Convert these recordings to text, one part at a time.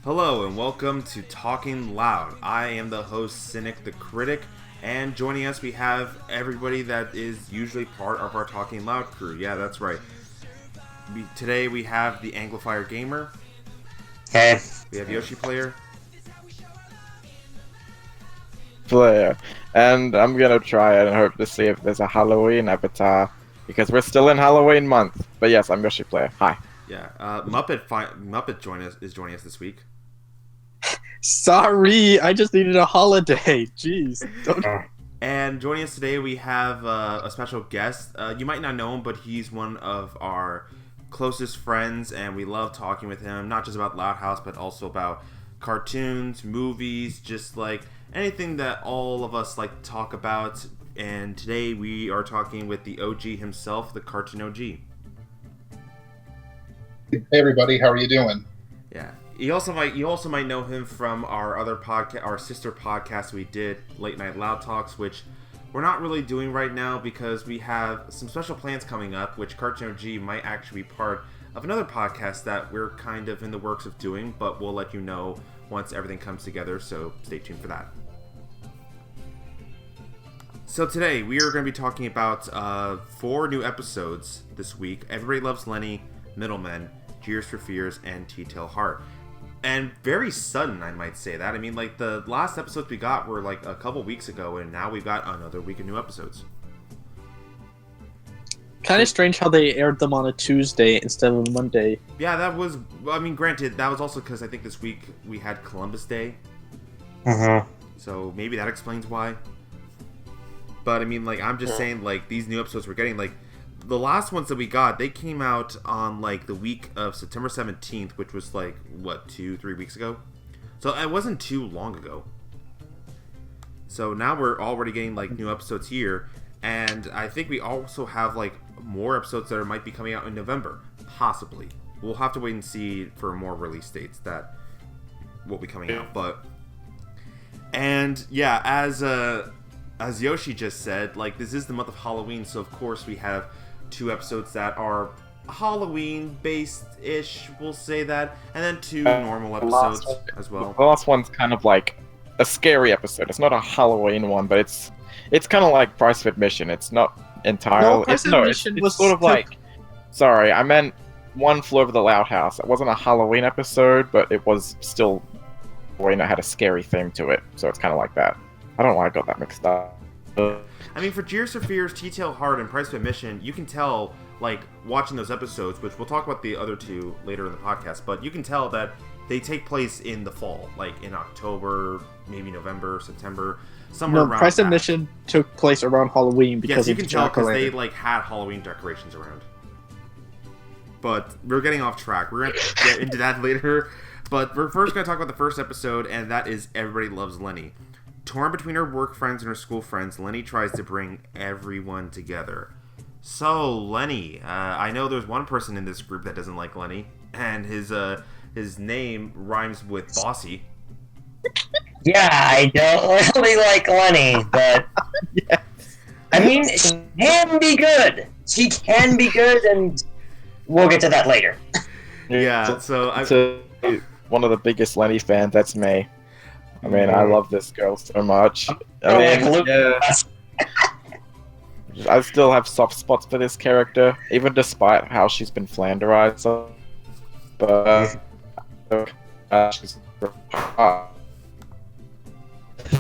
Hello and welcome to Talking Loud. I am the host, CynicTheCritic, and joining us we have everybody that is usually part of our Talking Loud crew. Yeah, that's right. Today we have the Anglophile Gamer. Hey. We have Yoshi Player. And I'm gonna try and hope to see if there's a Halloween avatar, because we're still in Halloween month. But yes, I'm Yoshi Player. Hi. Yeah, Muppet is joining us this week. Sorry, I just needed a holiday. Jeez. And joining us today we have a special guest. You might not know him, but he's one of our closest friends, and we love talking with him, not just about Loud House, but also about cartoons, movies, just like anything that all of us like to talk about. And today we are talking with the OG himself, the TheCartoonOG. Hey everybody, how are you doing? Yeah. You also might know him from our other podcast, our sister podcast we did, Late Night Loud Talks, which we're not really doing right now because we have some special plans coming up, which TheCartoonOG might actually be part of another podcast that we're kind of in the works of doing, but we'll let you know once everything comes together, so stay tuned for that. So today, we are going to be talking about 4 new episodes this week. Everybody Loves Lenny, Middleman, Jeers for Fears, and T-Tail Heart. And very sudden, I might say that. I mean, like, the last episodes we got were, like, a couple weeks ago, and now we've got another week of new episodes. Kind of strange how they aired them on a Tuesday instead of a Monday. Yeah, that was... I mean, granted, that was also because I think this week we had Columbus Day. So maybe that explains why. But, I mean, like, I'm just saying, like, these new episodes we're getting, like... The last ones that we got, they came out on, like, the week of September 17th, which was, like, what, 2-3 weeks ago? So it wasn't too long ago. So now we're already getting, like, new episodes here. And I think we also have, like, more episodes that might be coming out in November. Possibly. We'll have to wait and see for more release dates that will be coming out. But... And, yeah, as Yoshi just said, like, this is the month of Halloween, so of course we have 2 episodes that are Halloween-based-ish, we'll say that, and then 2 normal episodes as well. The last one's kind of like a scary episode. It's not a Halloween one, but it's kind of like Price of Admission. It's not entirely... Price of Admission was sort of like... Sorry, I meant One Flew Over the Loud House. It wasn't a Halloween episode, but it was still... It had a scary theme to it, so it's kind of like that. I don't know why I got that mixed up. I mean, for Jeers for Fears, T-Tail Heart, and Price of Admission, you can tell, like, watching those episodes, which we'll talk about the other 2 later in the podcast, but you can tell that they take place in the fall, like in October, maybe November, September, somewhere around Price of that. Admission took place around Halloween because you can tell because they, jack-o'-lantern. like, had Halloween decorations around. But we're getting off track. We're going to get into that later. But we're first going to talk about the first episode, and that is Everybody Loves Lenny. Torn between her work friends and her school friends, Lenny tries to bring everyone together. So, Lenny, I know there's one person in this group that doesn't like Lenny, and his name rhymes with Bossy. Yeah, I don't really like Lenny, but... Yes. I mean, she can be good. She can be good, and we'll get to that later. Yeah, so... one of the biggest Lenny fans, that's me. I mean, I love this girl so much. I still have soft spots for this character, even despite how she's been flanderized. But she's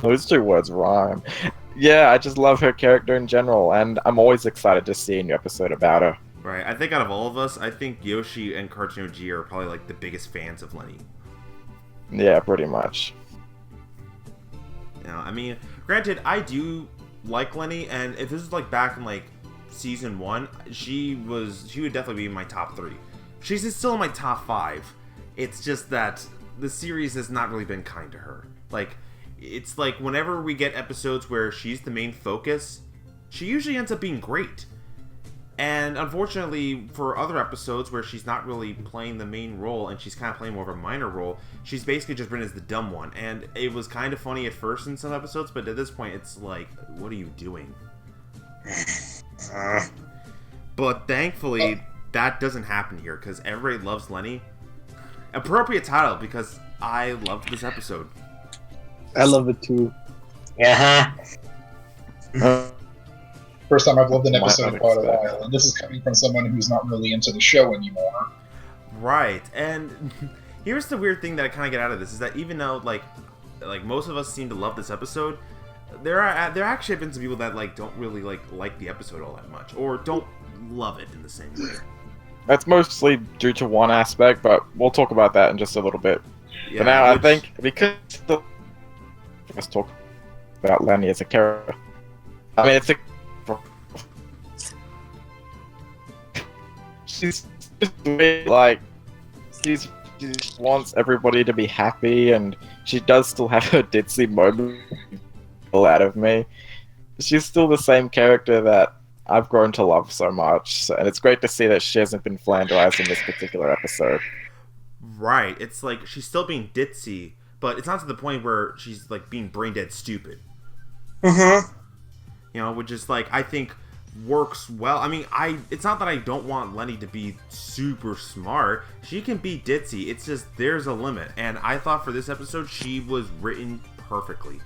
those 2 words rhyme. Yeah, I just love her character in general, and I'm always excited to see a new episode about her. Right, I think out of all of us, I think Yoshi and TheCartoonOG are probably, like, the biggest fans of Lenny. Yeah, pretty much. You know, I mean, granted, I do like Lenny, and if this was like back in like season 1, she would definitely be in my top 3. She's still in my top 5. It's just that the series has not really been kind to her. Like, it's like whenever we get episodes where she's the main focus, she usually ends up being great. And unfortunately, for other episodes where she's not really playing the main role and she's kind of playing more of a minor role, she's basically just been as the dumb one. And it was kind of funny at first in some episodes, but at this point, it's like, what are you doing? But thankfully, that doesn't happen here because everybody loves Lenny. Appropriate title because I loved this episode. I love it too. First time I've loved an episode in quite a expect. while, and this is coming from someone who's not really into the show anymore. Right, and here's the weird thing that I kind of get out of this is that even though like most of us seem to love this episode, there actually have been some people that like don't really like the episode all that much, or don't love it in the same way. That's mostly due to one aspect, but we'll talk about that in just a little bit. Yeah, But now I think because let's talk about Lenny as a character. I mean, it's a she's just like she wants everybody to be happy, and she does still have her ditzy moment out of me. She's still the same character that I've grown to love so much, and it's great to see that she hasn't been flanderized in this particular episode. Right, it's like she's still being ditzy, but it's not to the point where she's like being brain dead stupid. You know, which is like I think works well. I mean, it's not that I don't want Lenny to be super smart. She can be ditzy. It's just there's a limit, and I thought for this episode she was written perfectly.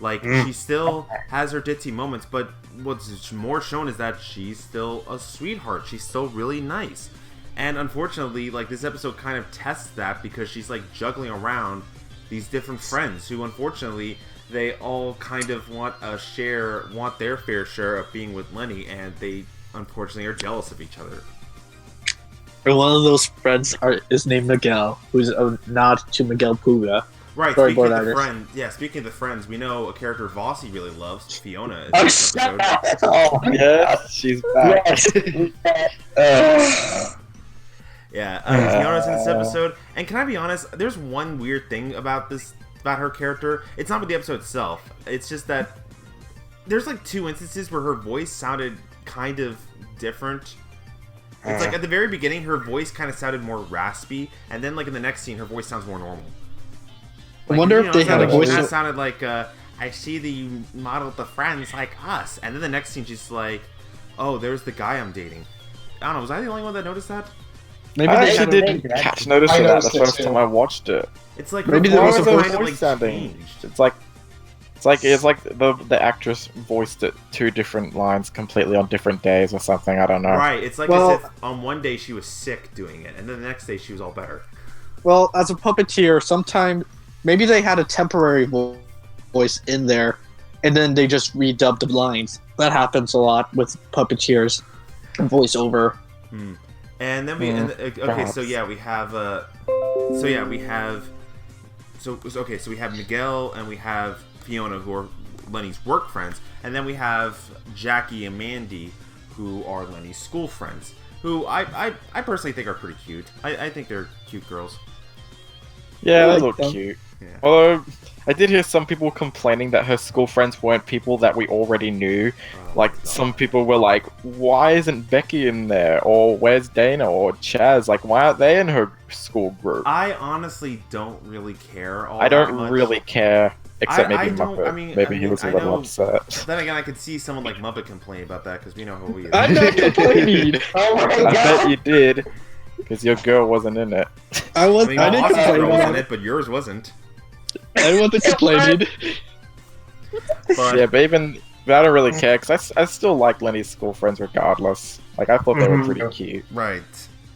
Like she still has her ditzy moments, but what's more shown is that she's still a sweetheart. She's still really nice. And unfortunately, like this episode kind of tests that because she's like juggling around these different friends who unfortunately they all kind of want their fair share of being with Lenny, and they unfortunately are jealous of each other. And one of those friends is named Miguel, who's a nod to Miguel Puga. Right, speaking of the friends, we know a character Vossi really loves, Fiona, in this episode. Yes, she's back. Fiona's in this episode, and can I be honest, there's one weird thing about her character. It's not with the episode itself, it's just that there's like two instances where her voice sounded kind of different. It's like at the very beginning her voice kind of sounded more raspy, and then like in the next scene her voice sounds more normal. I wonder if they had a voice. It sounded like, I see that you modeled the friends like us. And then the next scene, she's like, oh, there's the guy I'm dating. I don't know, was I the only one that noticed that? Maybe I they actually had didn't catch notice of that the first time I watched it. It's like maybe her there was voice a kind voice of like sounding. changed. It's like the actress voiced it two different lines completely on different days or something. I don't know. Right, it's like as if on one day she was sick doing it, and then the next day she was all better. Well, as a puppeteer, sometimes maybe they had a temporary voice in there, and then they just redubbed the lines. That happens a lot with puppeteers, voiceover. And then we have Miguel and we have Fiona, who are Lenny's work friends, and then we have Jackie and Mandy, who are Lenny's school friends, who I personally think are pretty cute. I think they're cute girls. Yeah, they like look them. cute. Yeah. Although, I did hear some people complaining that her school friends weren't people that we already knew. Like, some people were like, why isn't Becky in there? Or where's Dana? Or Chaz? Like, why aren't they in her school group? I honestly don't really care all I that don't much. really care. Except I maybe don't- Muppet. I mean, Maybe he was a I little know- upset. Then again, I could see someone like Muppet complain about that, because we know who he is. I'm not complaining. Oh my I bet god! you did. Because your girl wasn't in it. I I mean, didn't Aussie's complain girl was about in it. it, but yours wasn't. I wasn't complaining. But Yeah, but even... But I don't really care, because I still like Lenny's school friends regardless. Like, I thought they were pretty cute. right.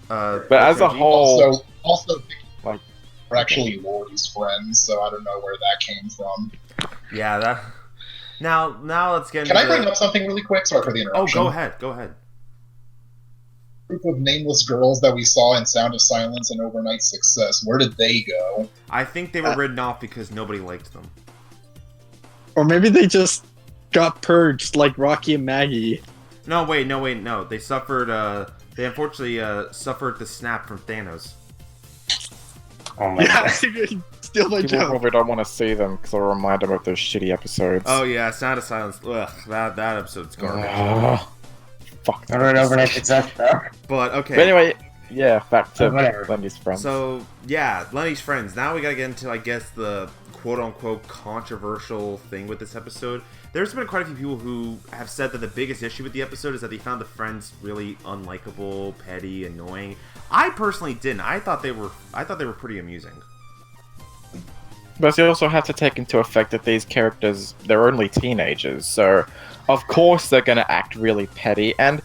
But as a TheCartoonOG? whole... Also, Like- we're actually Laurie's friends, so I don't know where that came from. Yeah, that. Now let's get Can into I bring up something really quick? Sorry for the Oh, interruption. go ahead. Group of nameless girls that we saw in Sound of Silence and Overnight Success. Where did they go? I think they were written off because nobody liked them. Or maybe they just got purged like Rocky and Maggie. No. They suffered. They unfortunately suffered the snap from Thanos. Oh my Yeah, god. steal my People joke. probably don't want to see them, because they'll remind them of those shitty episodes. Oh yeah, Sound of Silence. Ugh, that episode's garbage. Ugh. Fuck. I wrote overnight success though. But okay. But anyway, yeah, back to Whatever. Lenny's friends. So yeah, Lenny's friends. Now we gotta get into, I guess, the quote-unquote controversial thing with this episode. There's been quite a few people who have said that the biggest issue with the episode is that they found the friends really unlikable, petty, annoying. I personally didn't. I thought they were pretty amusing. But you also have to take into effect that these characters, they're only teenagers, so of course they're going to act really petty, and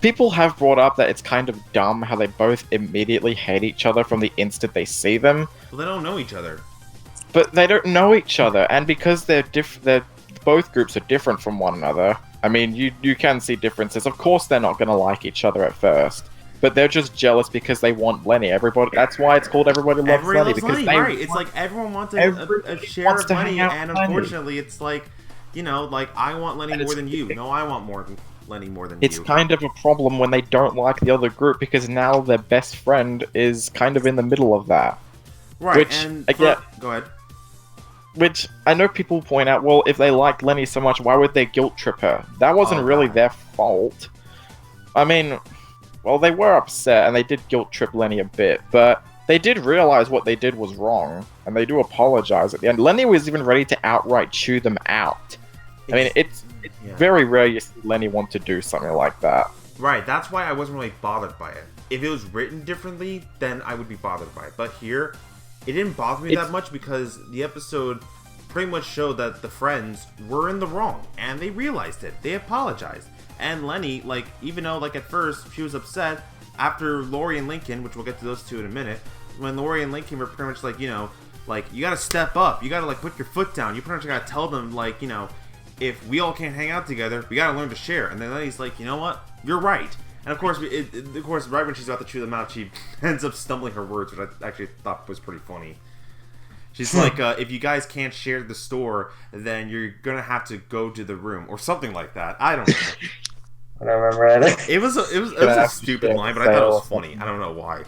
people have brought up that it's kind of dumb how they both immediately hate each other from the instant they see them. Well, they don't know each other. But they don't know each other, and because they're both groups are different from one another, I mean, you can see differences. Of course they're not going to like each other at first. But they're just jealous because they want Lenny. That's why it's called Everybody Loves Lenny. Because Lenny, right? It's like everyone wants a share of Lenny, and unfortunately, it's like, you know, like I want Lenny more than you. No, I want Lenny more than you. It's kind of a problem when they don't like the other group because now their best friend is kind of in the middle of that. Right. Which go ahead. Which I know people point out, well, if they liked Lenny so much, why would they guilt trip her? That wasn't really their fault. I mean, well, they were upset, and they did guilt trip Lenny a bit, but they did realize what they did was wrong, and they do apologize at the end. Lenny was even ready to outright chew them out. I mean, it's very rare you see Lenny want to do something like that. Right, that's why I wasn't really bothered by it. If it was written differently, then I would be bothered by it. But here, it didn't bother me that much because the episode pretty much showed that the friends were in the wrong, and they realized it. They apologized. And Lenny, like, even though, like, at first she was upset, after Laurie and Lincoln, which we'll get to those two in a minute, when Laurie and Lincoln were pretty much like, you know, like, you gotta step up, you gotta, like, put your foot down, you pretty much gotta tell them, like, you know, if we all can't hang out together, we gotta learn to share. And then Lenny's like, you know what, you're right. And of course, right when she's about to chew them out, she ends up stumbling her words, which I actually thought was pretty funny. She's like, if you guys can't share the store, then you're gonna have to go to the room, or something like that. I don't know. I don't remember either. It was a stupid line, but I thought it was funny. I don't know why.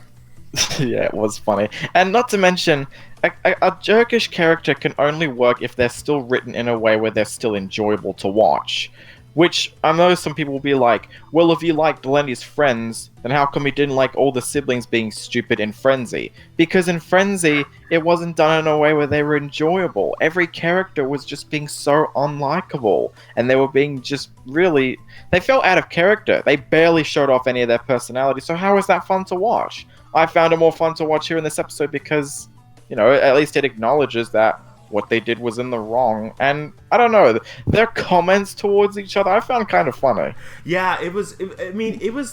Yeah, it was funny. And not to mention, a jerkish character can only work if they're still written in a way where they're still enjoyable to watch. Which, I know some people will be like, well, if you liked Lenny's friends, then how come you didn't like all the siblings being stupid in Frenzy? Because in Frenzy, it wasn't done in a way where they were enjoyable. Every character was just being so unlikable. And they were being just really... They felt out of character. They barely showed off any of their personality, so how is that fun to watch? I found it more fun to watch here in this episode because, you know, at least it acknowledges that what they did was in the wrong, and I don't know, their comments towards each other I found kind of funny. Yeah, it was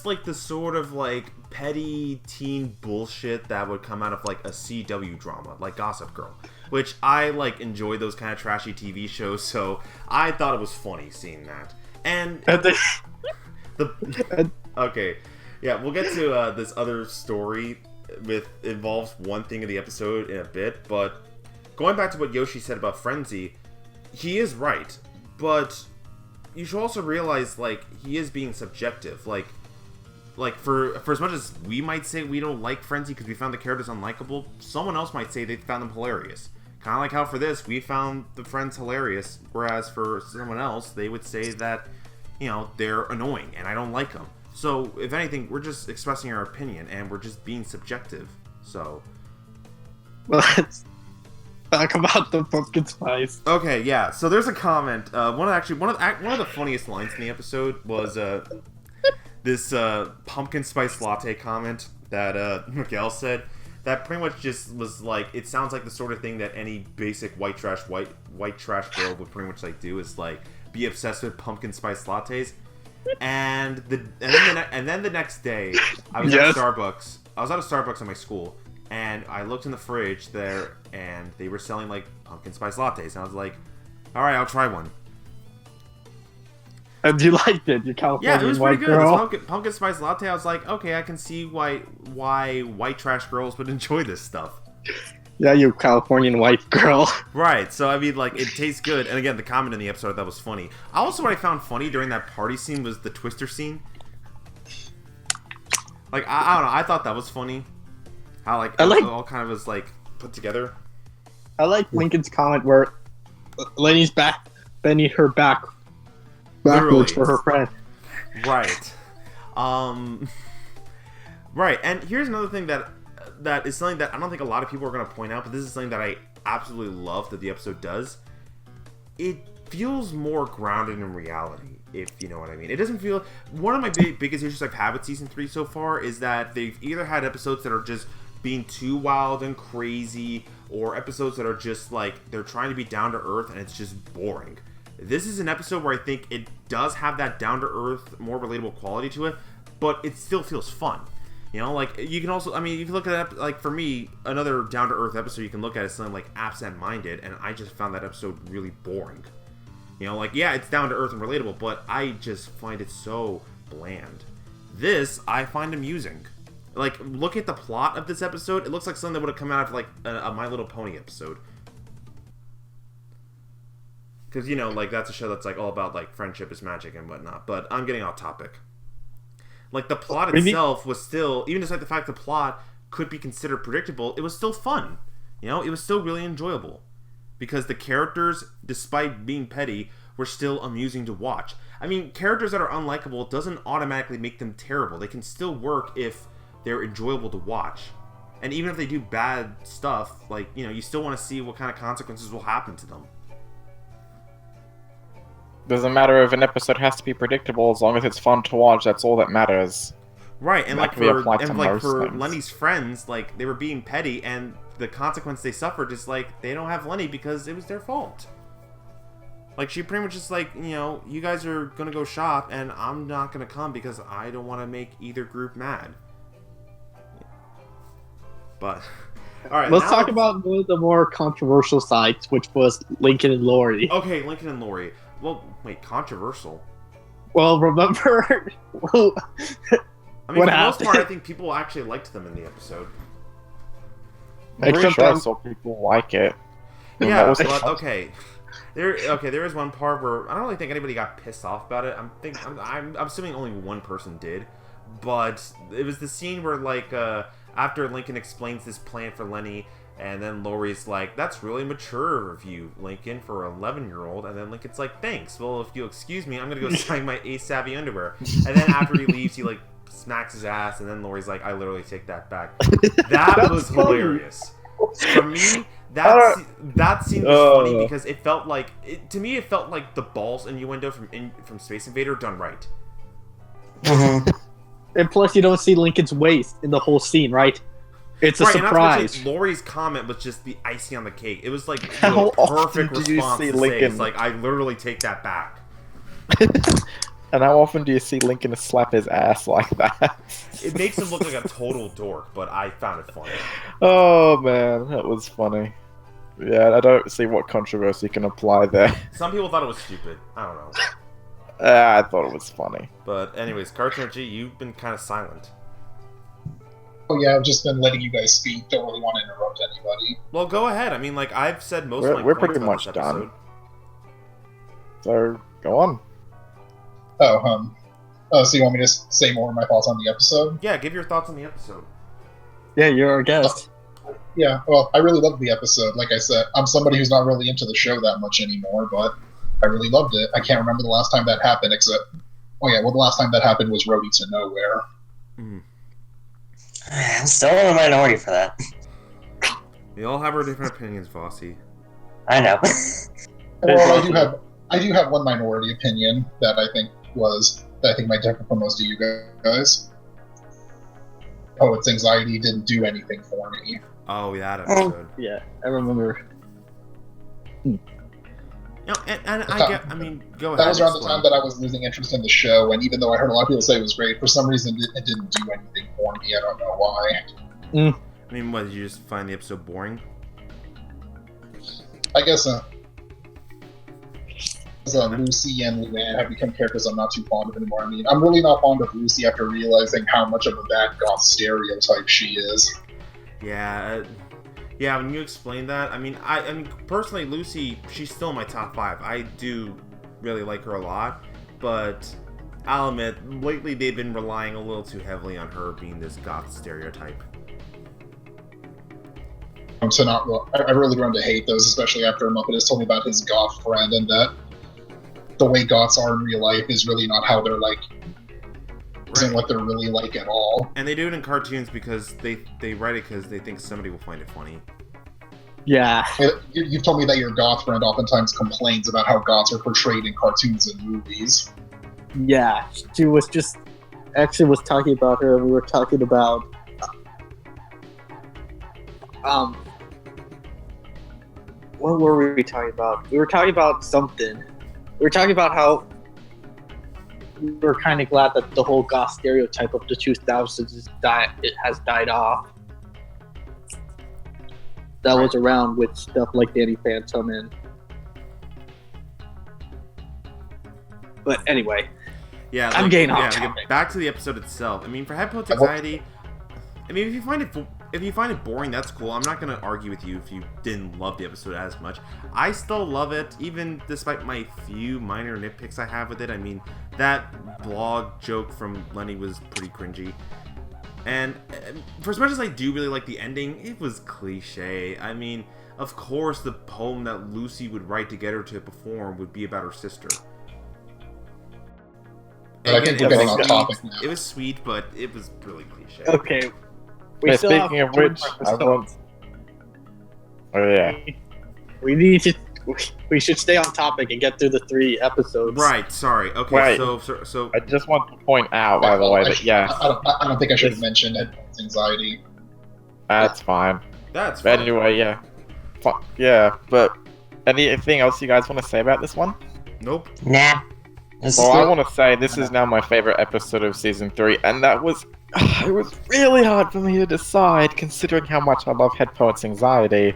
like the sort of like petty teen bullshit that would come out of like a CW drama, like Gossip Girl, which I like enjoy those kind of trashy TV shows, so I thought it was funny seeing that. And okay, yeah, we'll get to this other story involves one thing in the episode in a bit, but going back to what Yoshi said about Frenzy, he is right, but you should also realize, like, he is being subjective. Like for as much as we might say we don't like Frenzy because we found the characters unlikable, someone else might say they found them hilarious. Kind of like how for this, we found the friends hilarious, whereas for someone else, they would say that, you know, they're annoying and I don't like them. So, if anything, we're just expressing our opinion and we're just being subjective. So, let's talk about the pumpkin spice. Okay, yeah. So there's a comment. One of the funniest lines in the episode was this pumpkin spice latte comment that Miguel said. That pretty much just was like, it sounds like the sort of thing that any basic white trash girl would pretty much like do, is like be obsessed with pumpkin spice lattes. And then the next day, I was at Starbucks. I was at a Starbucks at my school, and I looked in the fridge there, and they were selling like pumpkin spice lattes. And I was like, "All right, I'll try one." And you liked it, you Californian yeah, it was white pretty good. girl. This pumpkin spice latte. I was like, okay, I can see why white trash girls would enjoy this stuff. Yeah, you Californian white girl. Right, so I mean, like, it tastes good. And again, the comment in the episode that was funny. Also, what I found funny during that party scene was the Twister scene. Like, I don't know, I thought that was funny. How, like, it all kind of was, like, put together. I like Lincoln's comment where Lenny's bending her backwards Literally. for her friend. Right. Right, and here's another thing that is something that I don't think a lot of people are going to point out, but this is something that I absolutely love that the episode does. It feels more grounded in reality, if you know what I mean. It doesn't feel... One of my biggest issues I've had with Season 3 so far is that they've either had episodes that are just being too wild and crazy, or episodes that are just like they're trying to be down to earth and it's just boring. This is an episode where I think it does have that down to earth, more relatable quality to it, but it still feels fun. You know, like, you can also, I mean, you can look at it, like, for me, another down to earth episode you can look at is something like Absent Minded, and I just found that episode really boring. You know, like, yeah, it's down to earth and relatable, but I just find it so bland. This, I find amusing. Like, look at the plot of this episode. It looks like something that would have come out of, like, a My Little Pony episode. Because, you know, like, that's a show that's, like, all about, like, friendship is magic and whatnot. But I'm getting off topic. Like, the plot itself was still, even despite the fact the plot could be considered predictable, it was still fun. You know, it was still really enjoyable. Because the characters, despite being petty, were still amusing to watch. I mean, characters that are unlikable doesn't automatically make them terrible. They can still work if they're enjoyable to watch. And even if they do bad stuff, like, you know, you still want to see what kind of consequences will happen to them. Doesn't matter if an episode has to be predictable, as long as it's fun to watch, that's all that matters. Right, and that for Lenny's friends, like, they were being petty, and the consequence they suffered is, like, they don't have Lenny because it was their fault. Like, she pretty much just like, you know, you guys are gonna go shop, and I'm not gonna come because I don't want to make either group mad. But, alright, let's talk about one of the more controversial sides, which was Lincoln and Laurie. Okay, Lincoln and Laurie. Well, wait, controversial? Well, remember... I mean, for the most part, I think people actually liked them in the episode. I'm pretty sure I saw people like it. Yeah, but, okay. There is one part where I don't really think anybody got pissed off about it. I'm assuming only one person did, but it was the scene where, like, after Lincoln explains this plan for Lenny, and then Laurie's like, "That's really mature of you, Lincoln, for an 11-year-old." And then Lincoln's like, "Thanks. Well, if you'll excuse me, I'm gonna go sign my Ace Savvy underwear." And then after he leaves, he like smacks his ass, and then Laurie's like, "I literally take that back." That was hilarious. For me, that scene was funny because it felt like to me it felt like the balls innuendo from Space Invader done right. Mm-hmm. And plus, you don't see Lincoln's waist in the whole scene, right? It's a surprise. And Laurie's comment was just the icing on the cake. It was like the perfect response to say. It's like, I literally take that back. And how often do you see Lincoln slap his ass like that? It makes him look like a total dork, but I found it funny. Oh man, that was funny. Yeah, I don't see what controversy can apply there. Some people thought it was stupid. I don't know. I thought it was funny. But anyways, CartoonOG, you've been kind of silent. Oh yeah, I've just been letting you guys speak. Don't really want to interrupt anybody. Well, go ahead. I mean, like, I've said most of my we're points pretty about much this done. episode. So, go on. So you want me to say more of my thoughts on the episode? Yeah, give your thoughts on the episode. Yeah, you're our guest. Yeah, well, I really loved the episode. Like I said, I'm somebody who's not really into the show that much anymore, but I really loved it. I can't remember the last time that happened, except... Oh yeah, well, the last time that happened was Roadie to Nowhere. Mm. I'm still in the minority for that. We all have our different opinions, Vossi. I know. Well, I do have one minority opinion that I think might differ from most of you guys. Poet's Anxiety didn't do anything for me. Oh, that episode. Yeah, I remember. You know, and I mean, go ahead. That was around the time that I was losing interest in the show, and even though I heard a lot of people say it was great, for some reason it didn't do anything for me. I don't know why. I mean, what, did you just find the episode boring? I guess Lucy and Luann have become characters I'm not too fond of anymore. I mean, I'm really not fond of Lucy after realizing how much of a bad goth stereotype she is. Yeah, when you explain that, I mean, personally, Lucy, she's still in my top 5. I do really like her a lot, but I'll admit, lately they've been relying a little too heavily on her being this goth stereotype. I really grown to hate those, especially after Muppet has told me about his goth friend, and that the way goths are in real life is really not how they're like. Isn't what they're really like at all. And they do it in cartoons because they write it because they think somebody will find it funny. Yeah. You've told me that your goth friend oftentimes complains about how goths are portrayed in cartoons and movies. Yeah, she was talking about her, and we were talking about What were we talking about? We were talking about something. We were talking about how we were kind of glad that the whole goth stereotype of the 2000s has died off. That was around with stuff like Danny Phantom and. But anyway, yeah, I'm getting off topic. Back to the episode itself. I mean, for Headphones Anxiety, I mean, if you find it boring, that's cool. I'm not gonna argue with you if you didn't love the episode as much. I still love it, even despite my few minor nitpicks I have with it. I mean, that blog joke from Lenny was pretty cringy. And for as much as I do really like the ending, it was cliche. I mean, of course, the poem that Lucy would write to get her to perform would be about her sister. I think we're getting off topic now. It was sweet, but it was really cliche. Okay. Speaking of which, I want... Oh yeah. We should stay on topic and get through the 3 episodes. Right. Sorry. Okay. Right. So I just want to point out, by the way, that I don't think I should have mentioned Headphones Anxiety. That's fine. That's fine. Anyway, yeah. Yeah, but anything else you guys want to say about this one? Nope. Nah. Well, I want to say this is now my favorite episode of season 3, and that was it was really hard for me to decide, considering how much I love Headphones Anxiety.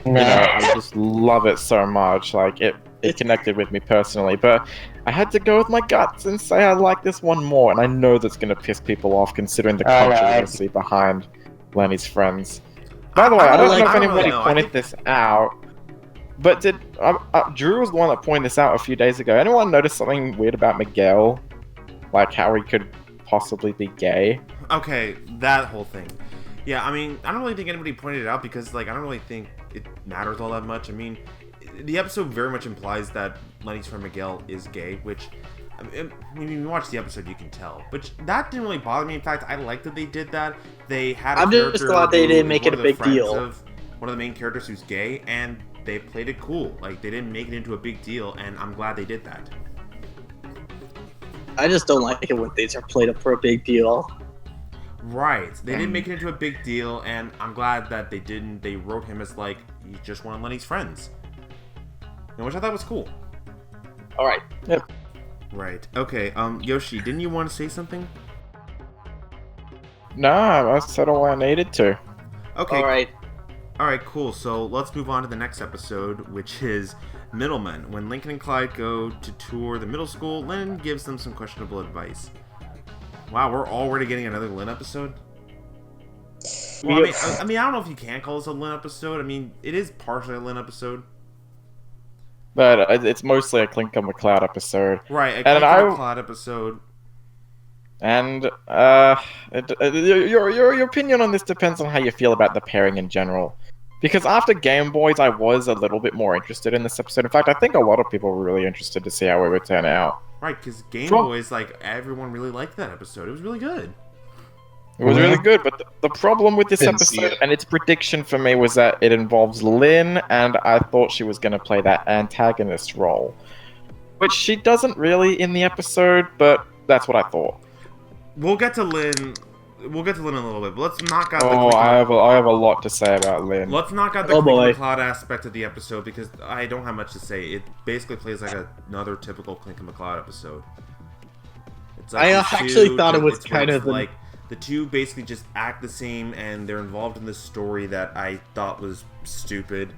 You know, I just love it so much. Like it connected with me personally, but I had to go with my guts and say I like this one more. And I know that's going to piss people off, considering the controversy behind Lenny's friends. By the way, I don't know if anybody pointed this out. But did Drew was the one that pointed this out a few days ago. Anyone notice something weird about Miguel? Like how he could possibly be gay? Okay, that whole thing. Yeah, I mean, I don't really think anybody pointed it out because, like, I don't really think it matters all that much. I mean, the episode very much implies that Lenny's friend Miguel is gay, which, I mean, when you watch the episode, you can tell. But that didn't really bother me. In fact, I like that they did that. They had a character just glad they didn't make it a big deal. One of the main characters who's gay, and they played it cool. Like, they didn't make it into a big deal, and I'm glad they did that. I just don't like it when things are played up for a big deal. Right. They didn't make it into a big deal, and I'm glad that they didn't. They wrote him as, like, he's just one of Lenny's friends. Which I thought was cool. Alright. Yep. Right. Okay, Yoshi, didn't you want to say something? No, I said all I needed to. Okay. Alright, cool. So let's move on to the next episode, which is Middleman. When Lincoln and Clyde go to tour the middle school, Lynn gives them some questionable advice. Wow, we're already getting another Lynn episode? Well, I mean, I don't know if you can call this a Lynn episode. I mean, it is partially a Lynn episode. But it's mostly a Clinker McCloud episode. Right, a Clinker McCloud episode. And your opinion on this depends on how you feel about the pairing in general. Because after Game Boys, I was a little bit more interested in this episode. In fact, I think a lot of people were really interested to see how it would turn out. Right, because Game Boys, like, everyone really liked that episode. It was really good. It was really good, but the problem with this episode and its prediction for me was that it involves Lynn, and I thought she was going to play that antagonist role. Which she doesn't really in the episode, but that's what I thought. We'll get to Lynn. We'll get to Lynn in a little bit, but let's knock out I have a lot to say about Lynn. Let's knock out the Clinker McCloud aspect of the episode, because I don't have much to say. It basically plays like another typical Clinker McCloud episode. It's like I actually thought it was kind of like the two basically just act the same, and they're involved in this story that I thought was stupid.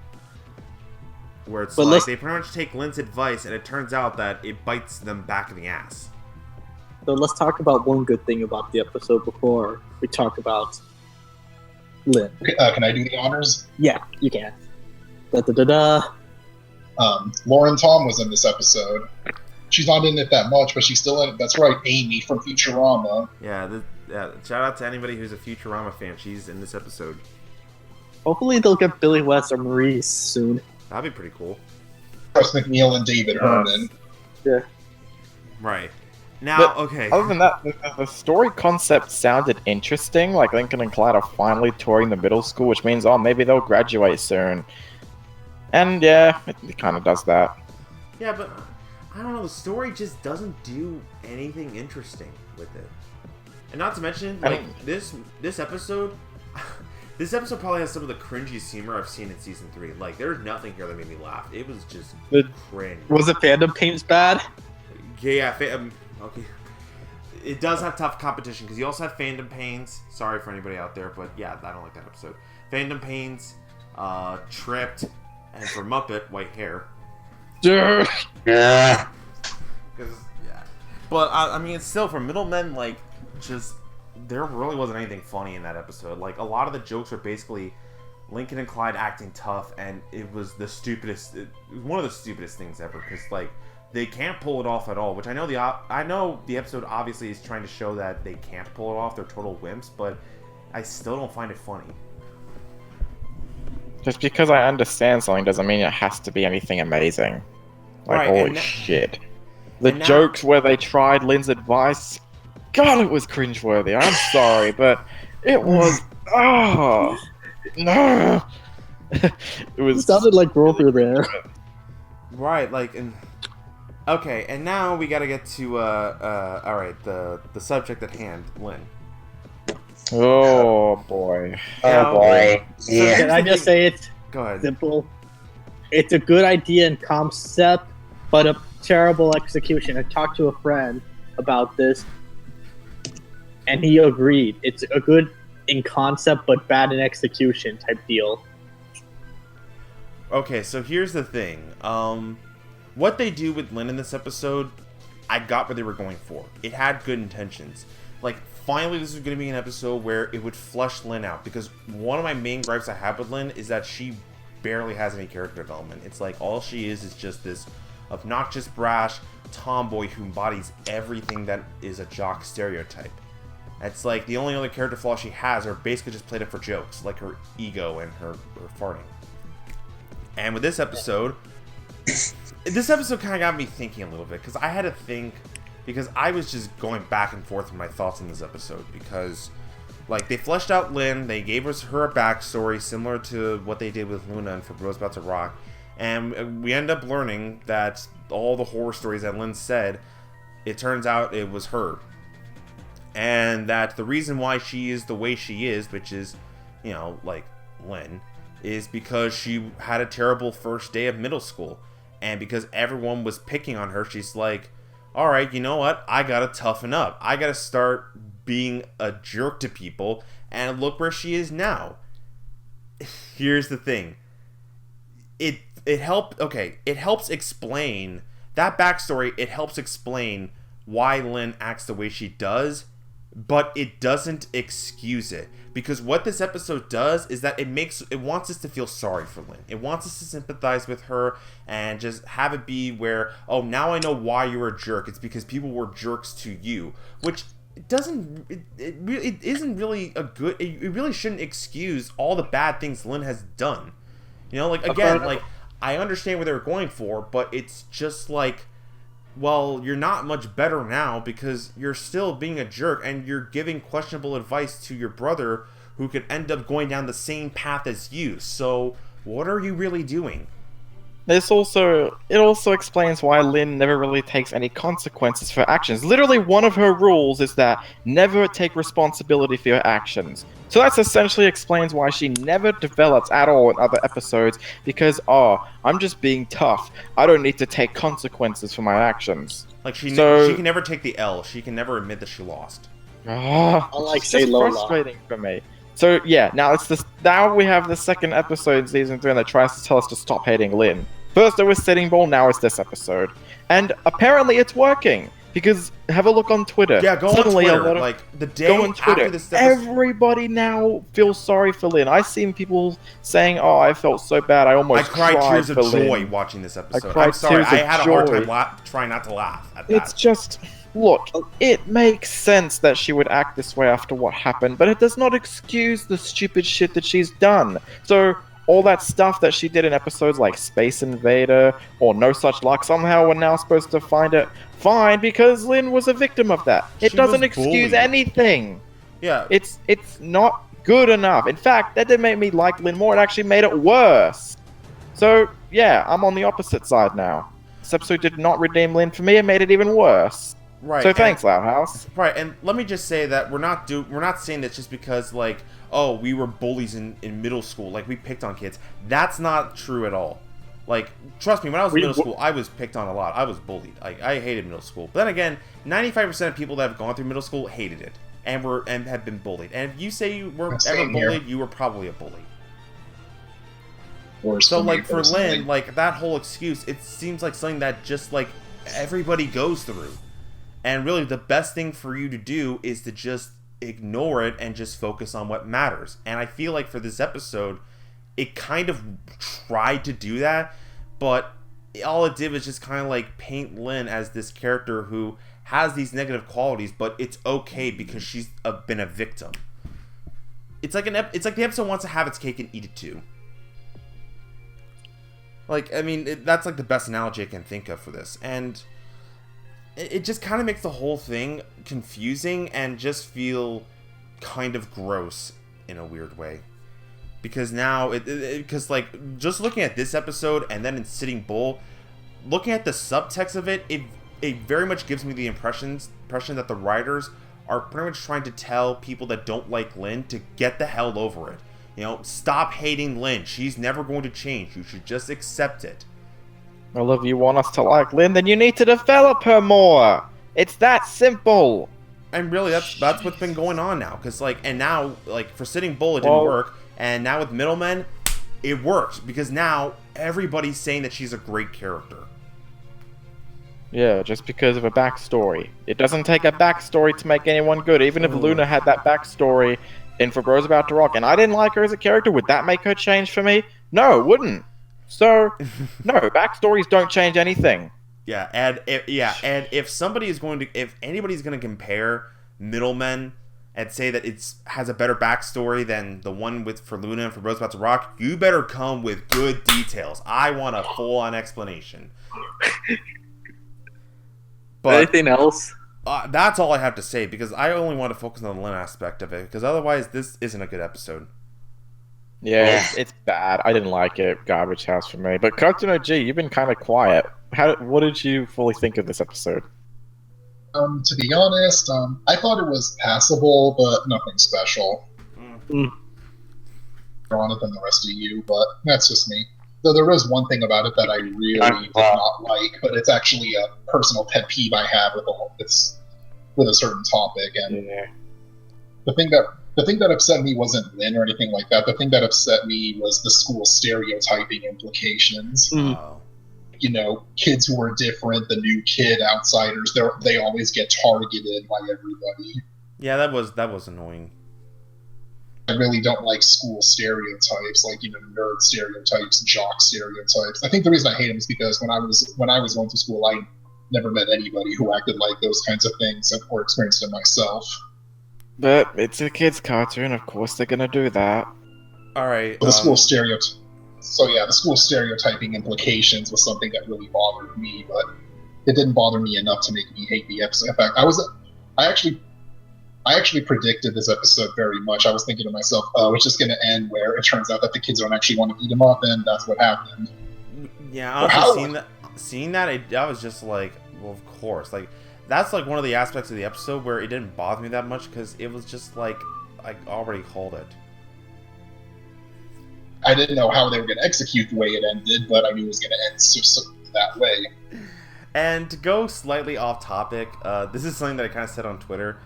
Where it's like they pretty much take Lynn's advice, and it turns out that it bites them back in the ass. So let's talk about one good thing about the episode before we talk about Lynn. Okay, can I do the honors? Yeah, you can. Lauren Tom was in this episode. She's not in it that much, but she's still in it. That's right, Amy from Futurama. Yeah, shout out to anybody who's a Futurama fan. She's in this episode. Hopefully they'll get Billy West or Maurice soon. That'd be pretty cool. Chris McNeil and David Herman. Yeah. Right. Now, okay. Other than that, the story concept sounded interesting. Like Lincoln and Clyde are finally touring the middle school, which means, maybe they'll graduate soon. And yeah, it kind of does that. Yeah, but I don't know. The story just doesn't do anything interesting with it. And not to mention, like this episode, This episode probably has some of the cringiest humor I've seen in season 3. Like, there's nothing here that made me laugh. It was just cringe. Was the fandom paints bad? Yeah, okay. It does have tough competition because you also have fandom pains. Sorry for anybody out there, but yeah, I don't like that episode. Fandom pains, tripped, and for Muppet, white hair. Yeah. Yeah. But I mean, it's still for Middleman. Like, just there really wasn't anything funny in that episode. Like, a lot of the jokes were basically Lincoln and Clyde acting tough, and it was the stupidest. It was one of the stupidest things ever because like. They can't pull it off at all, which I know the episode obviously is trying to show that they can't pull it off. They're total wimps, but I still don't find it funny. Just because I understand something doesn't mean it has to be anything amazing. Like, right, holy shit. The jokes where they tried Lynn's advice, God, it was cringeworthy. I'm sorry, but it was... Oh, no. It was... It sounded like Grover there. Right, like... Okay, and now we gotta get to, alright, the subject at hand, Lynn. Oh, boy. Oh, boy. Yeah. Can I just say it's Go ahead. simple? It's a good idea in concept, but a terrible execution. I talked to a friend about this, and he agreed. It's a good in concept, but bad in execution type deal. Okay, so here's the thing. What they do with Lynn in this episode, I got what they were going for. It had good intentions. Like, finally this is going to be an episode where it would flush Lynn out. Because one of my main gripes I have with Lynn is that she barely has any character development. It's like, all she is just this obnoxious, brash tomboy who embodies everything that is a jock stereotype. It's like, the only other character flaws she has are basically just played up for jokes. Like her ego and her farting. And with this episode... This episode kind of got me thinking a little bit, because I had to think, because I was just going back and forth with my thoughts in this episode, because, like, they fleshed out Lynn, they gave her a backstory similar to what they did with Luna and for Bros About to Rock, and we end up learning that all the horror stories that Lynn said, it turns out it was her. And that the reason why she is the way she is, which is, you know, like, Lynn, is because she had a terrible first day of middle school. And because everyone was picking on her, she's like, alright, you know what? I gotta toughen up. I gotta start being a jerk to people. And look where she is now. Here's the thing. It helps explain, that backstory, it helps explain why Lynn acts the way she does, but it doesn't excuse it. Because what this episode does is that it wants us to feel sorry for Lynn. It wants us to sympathize with her and just have it be where, oh, now I know why you're a jerk. It's because people were jerks to you. Which it isn't really a good, it really shouldn't excuse all the bad things Lynn has done. You know, like, again, like, I understand what they were going for, but it's just like, well, you're not much better now because you're still being a jerk and you're giving questionable advice to your brother who could end up going down the same path as you. So, what are you really doing? It also explains why Lynn never really takes any consequences for actions. Literally, one of her rules is that never take responsibility for your actions. So that essentially explains why she never develops at all in other episodes, because, oh, I'm just being tough. I don't need to take consequences for my actions. Like, she can never take the L. She can never admit that she lost. Unlike, It's say, just Lola. frustrating for me. So yeah, now we have the second episode in season 3 that tries to tell us to stop hating Lynn. First it was Sitting Bull, now it's this episode. And apparently it's working, because have a look on Twitter. Yeah, go Suddenly on Twitter. Like, the day go on Twitter. after this episode... Everybody now feels sorry for Lynn. I've seen people saying, oh, I felt so bad, I almost cried tears of for joy Lynn. watching this episode. cried I'm sorry, tears of I had a hard joy. time trying not to laugh at that. It's just... Look, it makes sense that she would act this way after what happened, but it does not excuse the stupid shit that she's done. So, all that stuff that she did in episodes like Space Invader or No Such Luck, somehow we're now supposed to find it fine because Lynn was a victim of that. It She doesn't was excuse bullied. anything. Yeah. It's not good enough. In fact, that didn't make me like Lynn more, it actually made it worse. So, yeah, I'm on the opposite side now. This episode did not redeem Lynn for me, it made it even worse. Right. So thanks, Loud House. Right, and let me just say that we're not saying that just because like, oh, we were bullies in middle school, like we picked on kids. That's not true at all. Like, trust me, when I was in middle school, I was picked on a lot. I was bullied. I hated middle school. But then again, 95% of people that have gone through middle school hated it and have been bullied. And if you say you weren't ever bullied, you were probably a bully. So like for Lynn, like that whole excuse, it seems like something that just like everybody goes through. And really the best thing for you to do is to just ignore it and just focus on what matters. And I feel like for this episode, it kind of tried to do that, but all it did was just kind of like paint Lynn as this character who has these negative qualities, but it's okay because she's been a victim. It's like the episode wants to have its cake and eat it too. Like, I mean, that's like the best analogy I can think of for this. And it just kind of makes the whole thing confusing and just feel kind of gross in a weird way. Because now, because like, just looking at this episode and then in Sitting Bull, looking at the subtext of it, it very much gives me the impression that the writers are pretty much trying to tell people that don't like Lynn to get the hell over it. You know, stop hating Lynn. She's never going to change. You should just accept it. Well, if you want us to like Lynn, then you need to develop her more. It's that simple. And really, that's what's been going on now. Because, like, and now, like, for Sitting Bull, it didn't work. And now with Middleman, it worked. Because now, everybody's saying that she's a great character. Yeah, just because of a backstory. It doesn't take a backstory to make anyone good. Even if Luna had that backstory in For Bros About to Rock, and I didn't like her as a character, would that make her change for me? No, it wouldn't. So, no, backstories don't change anything. Yeah, and if anybody's going to compare Middleman and say that it has a better backstory than the one for Luna and For Bros About to Rock, you better come with good details. I want a full-on explanation. But anything else? That's all I have to say, because I only want to focus on the Lynn aspect of it, because otherwise this isn't a good episode. Yeah, it's bad. I didn't like it. Garbage house for me. But CartoonOG, you've been kind of quiet. What did you fully think of this episode? To be honest, I thought it was passable, but nothing special. On it than the rest of you, but that's just me. Though there is one thing about it that I really did not like, but it's actually a personal pet peeve I have with a certain topic. And the thing that upset me wasn't Lynn or anything like that. The thing that upset me was the school stereotyping implications. You know, kids who are different, the new kid, outsiders, they always get targeted by everybody. Yeah, that was annoying. I really don't like school stereotypes, like, you know, nerd stereotypes, jock stereotypes. I think the reason I hate them is because when I was going to school, I never met anybody who acted like those kinds of things or experienced it myself. But it's a kid's cartoon, of course they're gonna do that. All right. The school stereotype. So yeah, the school stereotyping implications was something that really bothered me, but it didn't bother me enough to make me hate the episode. In fact, I actually predicted this episode very much. I was thinking to myself, oh, it's just going to end where it turns out that the kids don't actually want to beat him up, and that's what happened. Yeah, honestly, seeing that, I was just like, well, of course. Like, that's like one of the aspects of the episode where it didn't bother me that much, because it was just like, I already called it. I didn't know how they were going to execute the way it ended, but I knew it was going to end that way. And to go slightly off topic, this is something that I kind of said on Twitter.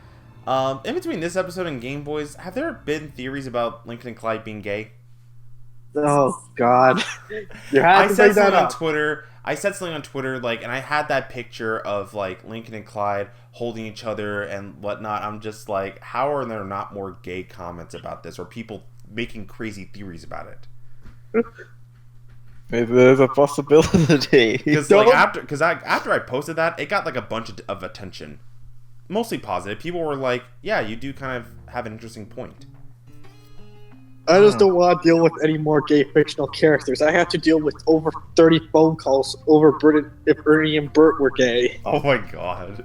In between this episode and Game Boys, have there been theories about Lincoln and Clyde being gay? Oh God! I said something on Twitter. I said something on Twitter, like, and I had that picture of like Lincoln and Clyde holding each other and whatnot. I'm just like, how are there not more gay comments about this, or people making crazy theories about it? There's a possibility. Because like after I posted that, it got like a bunch of attention. Mostly positive. People were like, yeah, you do kind of have an interesting point. I just don't want to deal with any more gay fictional characters. I have to deal with over 30 phone calls over if Ernie and Bert were gay. Oh my God.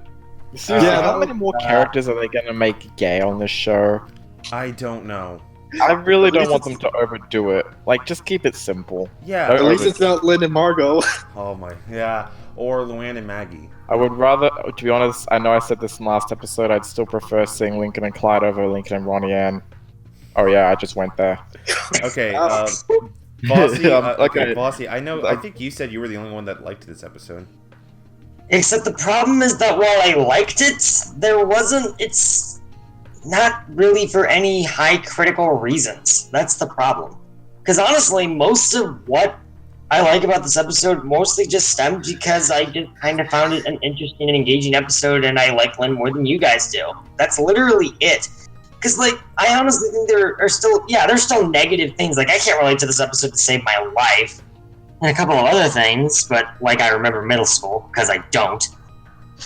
Seriously, how many more characters are they going to make gay on this show? I don't know. I really don't want them to overdo it. Like, just keep it simple. Yeah. Don't At least over- it's not Lynn and Margot. Oh my. Yeah. Or Luann and Maggie. I would rather, to be honest, I know I said this in the last episode, I'd still prefer seeing Lincoln and Clyde over Lincoln and Ronnie Ann. Oh yeah, I just went there. Okay. Bossy. Okay. Bossy. I think you said you were the only one that liked this episode. Except the problem is that while I liked it, it's not really for any high critical reasons. That's the problem. Because honestly, most of what I like about this episode mostly just stemmed because I just kind of found it an interesting and engaging episode, and I like Lynn more than you guys do. That's literally it. Because, like, I honestly think there's still negative things. Like, I can't relate to this episode to save my life. And a couple of other things, but, like, I remember middle school, because I don't.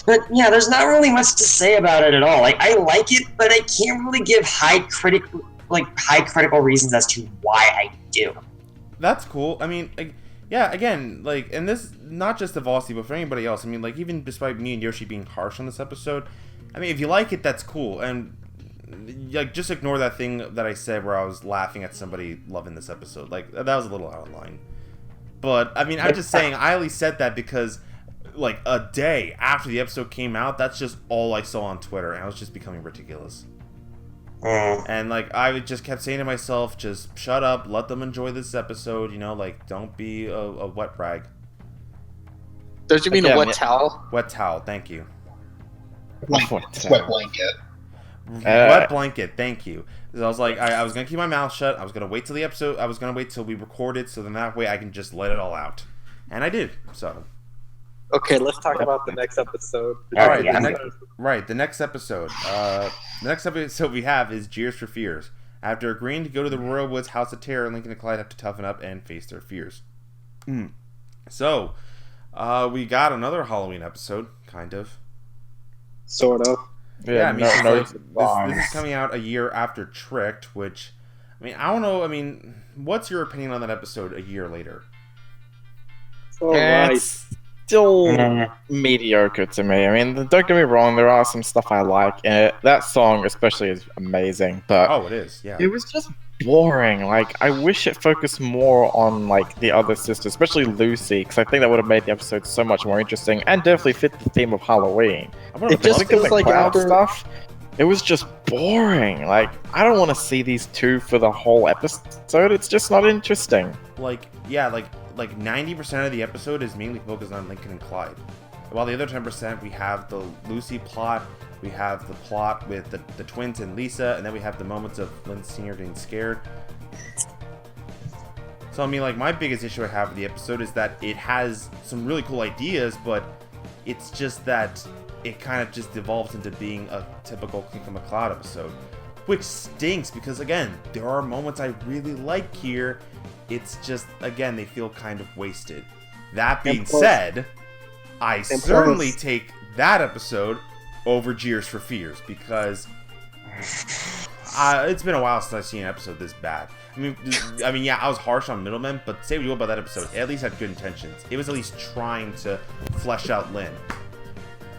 But, yeah, there's not really much to say about it at all. Like, I like it, but I can't really give high critical reasons as to why I do. That's cool. I mean, yeah, again, like, and this, not just the Vossi, but for anybody else, I mean, like, even despite me and Yoshi being harsh on this episode, I mean, if you like it, that's cool, and, like, just ignore that thing that I said where I was laughing at somebody loving this episode. Like, that was a little out of line. But, I mean, I'm just saying, I only said that because, like, a day after the episode came out, that's just all I saw on Twitter, and I was just becoming ridiculous. And, like, I just kept saying to myself, just shut up, let them enjoy this episode, you know, like, don't be a wet rag. Don't you mean a wet towel? Wet towel, thank you. Wet blanket. Wet blanket, thank you. So I was like, I was gonna keep my mouth shut, I was gonna wait till the episode, I was gonna wait till we recorded, so then that way I can just let it all out. And I did, so. Okay, let's talk about the next episode. Alright, the next episode. The next episode we have is Jeers for Fears. After agreeing to go to the Royal Woods House of Terror, Lincoln and Clyde have to toughen up and face their fears. So, we got another Halloween episode, kind of. Sort of. Yeah, I mean, this is coming out a year after Tricked, which, I mean, I don't know, I mean, what's your opinion on that episode a year later? It's still mediocre to me. I mean, don't get me wrong, there are some stuff I like, and that song especially is amazing, but oh, it is, yeah. It was just boring. Like, I wish it focused more on, like, the other sisters, especially Lucy, because I think that would have made the episode so much more interesting, and definitely fit the theme of Halloween. It just feels like after stuff, it was just boring. Like, I don't want to see these two for the whole episode. It's just not interesting. Like, yeah, like 90% of the episode is mainly focused on Lincoln and Clyde. While the other 10%, we have the Lucy plot, we have the plot with the twins and Lisa, and then we have the moments of Lynn Sr. getting scared. So, I mean, like, my biggest issue I have with the episode is that it has some really cool ideas, but it's just that it kind of just devolves into being a typical Clink of McCloud episode. Which stinks, because, again, there are moments I really like here. It's just, again, they feel kind of wasted. That being said, I certainly take that episode over Jeers for Fears, because it's been a while since I've seen an episode this bad. I mean, yeah, I was harsh on Middleman, but say what you will about that episode, it at least had good intentions. It was at least trying to flesh out Lynn.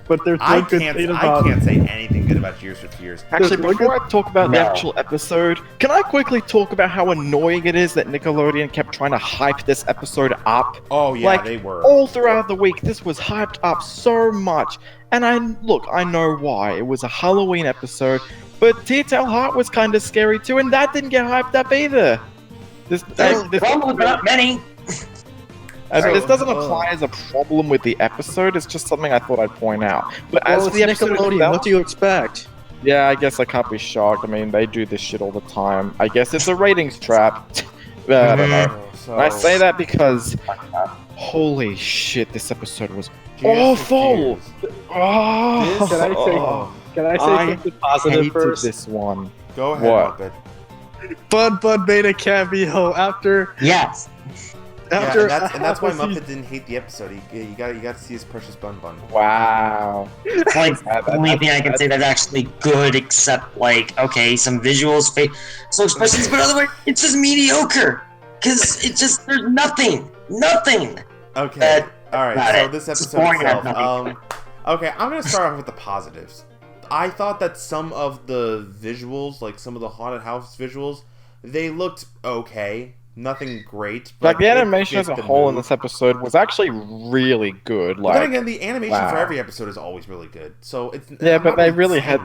But there's I can't say anything good about Jeers for Fears. Actually, before I talk about the actual episode, can I quickly talk about how annoying it is that Nickelodeon kept trying to hype this episode up? Oh yeah, like, they were. All throughout the week, this was hyped up so much. And I know why. It was a Halloween episode, but T-Tail Heart was kind of scary too, and that didn't get hyped up either. This not many. This doesn't apply as a problem with the episode. It's just something I thought I'd point out. But as it's the episode Nickelodeon, itself, what do you expect? yeah, I guess I can't be shocked. I mean, they do this shit all the time. I guess it's a ratings trap. I don't know. So, I say that because, holy shit, this episode was Jeers for awful. Fears. Oh, Can I say something positive hated first? this one. Go ahead, What? Muppet. Bud made a cameo after Yes. And that's why Muppet didn't hate the episode. You got to see his precious bun. Wow. It's like the only thing I can say that's actually good, except like, okay, some visuals, facial expressions, but otherwise it's just mediocre. Cause it just there's nothing. Okay. All right. So it. this It's episode boring itself. enough. Okay, I'm gonna start off with the positives. I thought that some of the visuals, like some of the haunted house visuals, they looked okay. Nothing great. Like, but the it animation fit as a the whole in mood. this episode was actually really good. But Like, then again, the animation for wow. every episode is always really good. So it's Yeah, I'm but not they really saying had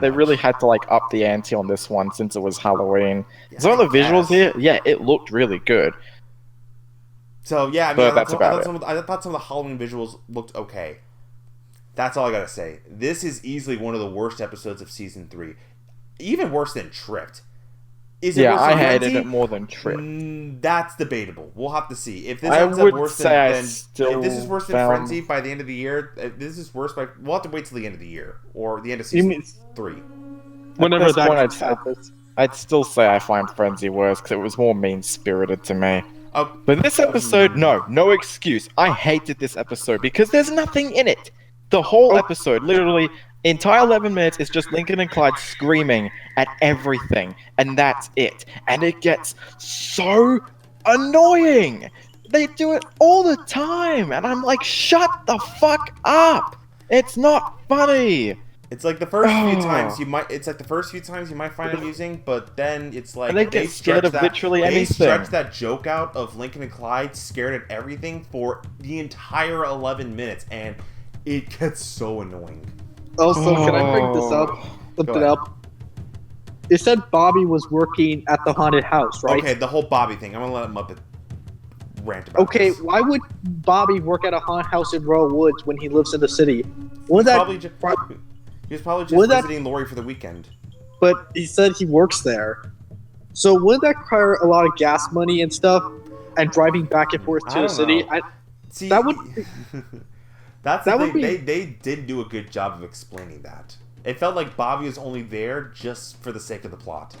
much. to like up the ante on this one since it was Halloween. Yeah, Some of the I visuals guess. here, yeah, it looked really good. So yeah, I mean, But that's about it. I thought some of the Halloween visuals looked okay. That's all I gotta say. This is easily one of the worst episodes of season 3, even worse than Tripped. Is it Yeah, worse I than hated Frenzy? it more than Trip. That's debatable. We'll have to see. If this I ends up would worse say I than still if this is worse than found- Frenzy by the end of the year, if this is worse by. We'll have to wait till the end of the year or the end of You season mean 3. whenever this that point, happens? I'd still say I find Frenzy worse because it was more mean-spirited to me. Oh, But this episode, no excuse. I hated this episode because there's nothing in it. The whole episode, literally, entire 11 minutes is just Lincoln and Clyde screaming at everything, and that's it. And it gets so annoying. They do it all the time, and I'm like, shut the fuck up. It's not funny. it's like the first few Oh. times you might. It's like the first few times you might find it amusing, but then it's like And they get scared of literally anything. stretch that joke out of Lincoln and Clyde scared at everything for the entire 11 minutes, and it gets so annoying. Also, can I bring this up? Go Something ahead. up. It said Bobby was working at the haunted house, right? Okay, the whole Bobby thing. I'm gonna let Muppet rant about Okay, this. why would Bobby work at a haunted house in Royal Woods when he lives in the city? Would that? He was probably just would that- visiting Laurie for the weekend. But he said he works there. So wouldn't that require a lot of gas money and stuff, and driving back and forth I to the don't city? know. See, That would- that's that the would thing. be- They did do a good job of explaining that. It felt like Bobby was only there just for the sake of the plot.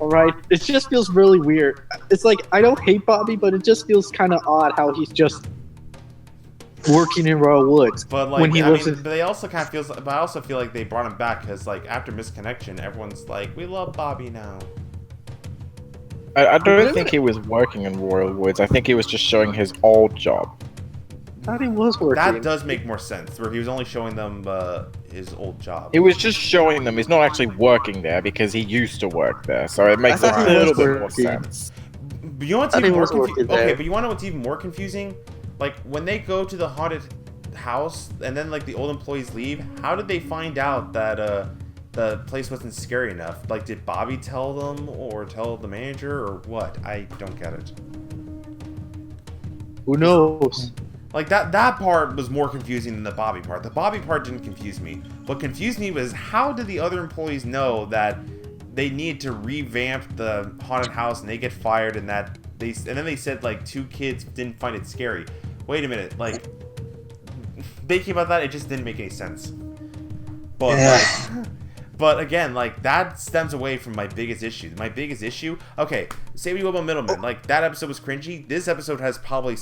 All right, it just feels really weird. It's like I don't hate Bobby, but it just feels kind of odd how he's just working in Royal Woods But like, when he I lives mean, in. but they also kind of feels. But I also feel like they brought him back because like after Misconnection, everyone's like, we love Bobby now. I don't think he was working in Royal Woods. I think he was just showing his old job. I thought he was working. That does make more sense. Where he was only showing them his old job. He was just showing them he's not actually working there because he used to work there. So it makes I a thought he little was bit more working. sense. But you know what's I even think more it was working confusing? Okay, there. but you want to know what's even more confusing? Like when they go to the haunted house and then like the old employees leave, how did they find out that the place wasn't scary enough? Like, did Bobby tell them or tell the manager or what? I don't get it. Who knows? Like that part was more confusing than the Bobby part. The Bobby part didn't confuse me. What confused me was how did the other employees know that they need to revamp the haunted house and they get fired and that and then they said like 2 kids didn't find it scary. Wait a minute, like thinking about that, it just didn't make any sense. But like, but again, like that stems away from my biggest issue. My biggest issue, okay, say what you will about Middleman, like that episode was cringy. This episode has probably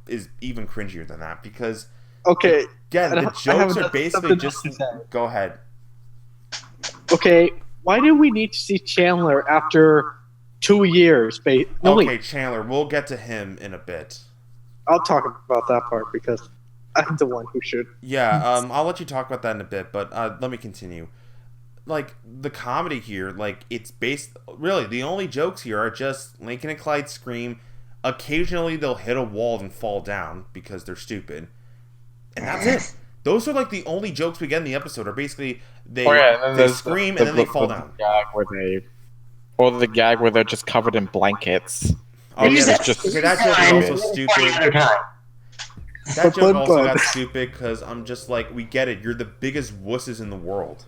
is even cringier than that because Okay. again, I the have jokes are something basically else just. to say. Go ahead. Okay. Why do we need to see Chandler after 2 years? No, Okay, wait. Chandler, we'll get to him in a bit. I'll talk about that part because I'm the one who should. Yeah, I'll let you talk about that in a bit, but let me continue. Like, the comedy here, like, it's based... Really, the only jokes here are just Lincoln and Clyde scream. Occasionally, they'll hit a wall and fall down because they're stupid. And that's it. Those are, like, the only jokes we get in the episode are basically they scream and then they fall down. Or the gag where they're just covered in blankets. Oh, yeah, Use that's that okay, that joke is also Any stupid. other time. That joke also But- got stupid because I'm just like, we get it. You're the biggest wusses in the world.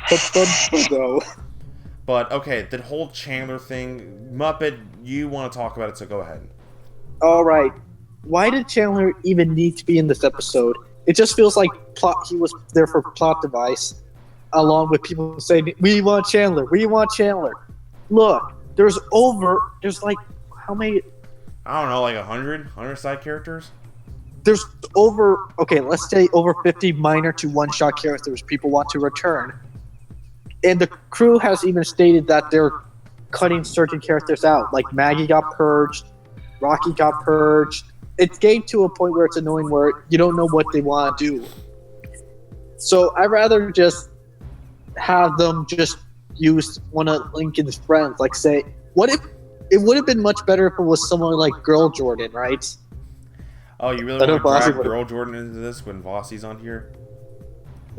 But though. But okay, the whole Chandler thing, Muppet, you want to talk about it, so go ahead. All right. Why did Chandler even need to be in this episode? It just feels like he was there for plot device, along with people saying, "We want Chandler. We want Chandler." Look, there's like how many? I don't know, like 100 side characters? There's over. Okay, let's say over 50 minor to one-shot characters people want to return, and the crew has even stated that they're cutting certain characters out. Like Maggie got purged, Rocky got purged. It's getting to a point where it's annoying where you don't know what they want to do. So I'd rather just have them just used one of Lincoln's friends. Like, say, what if it would have been much better if it was someone like Girl Jordan, right? Oh, you really want to drag Girl Jordan into this when Vossi's on here?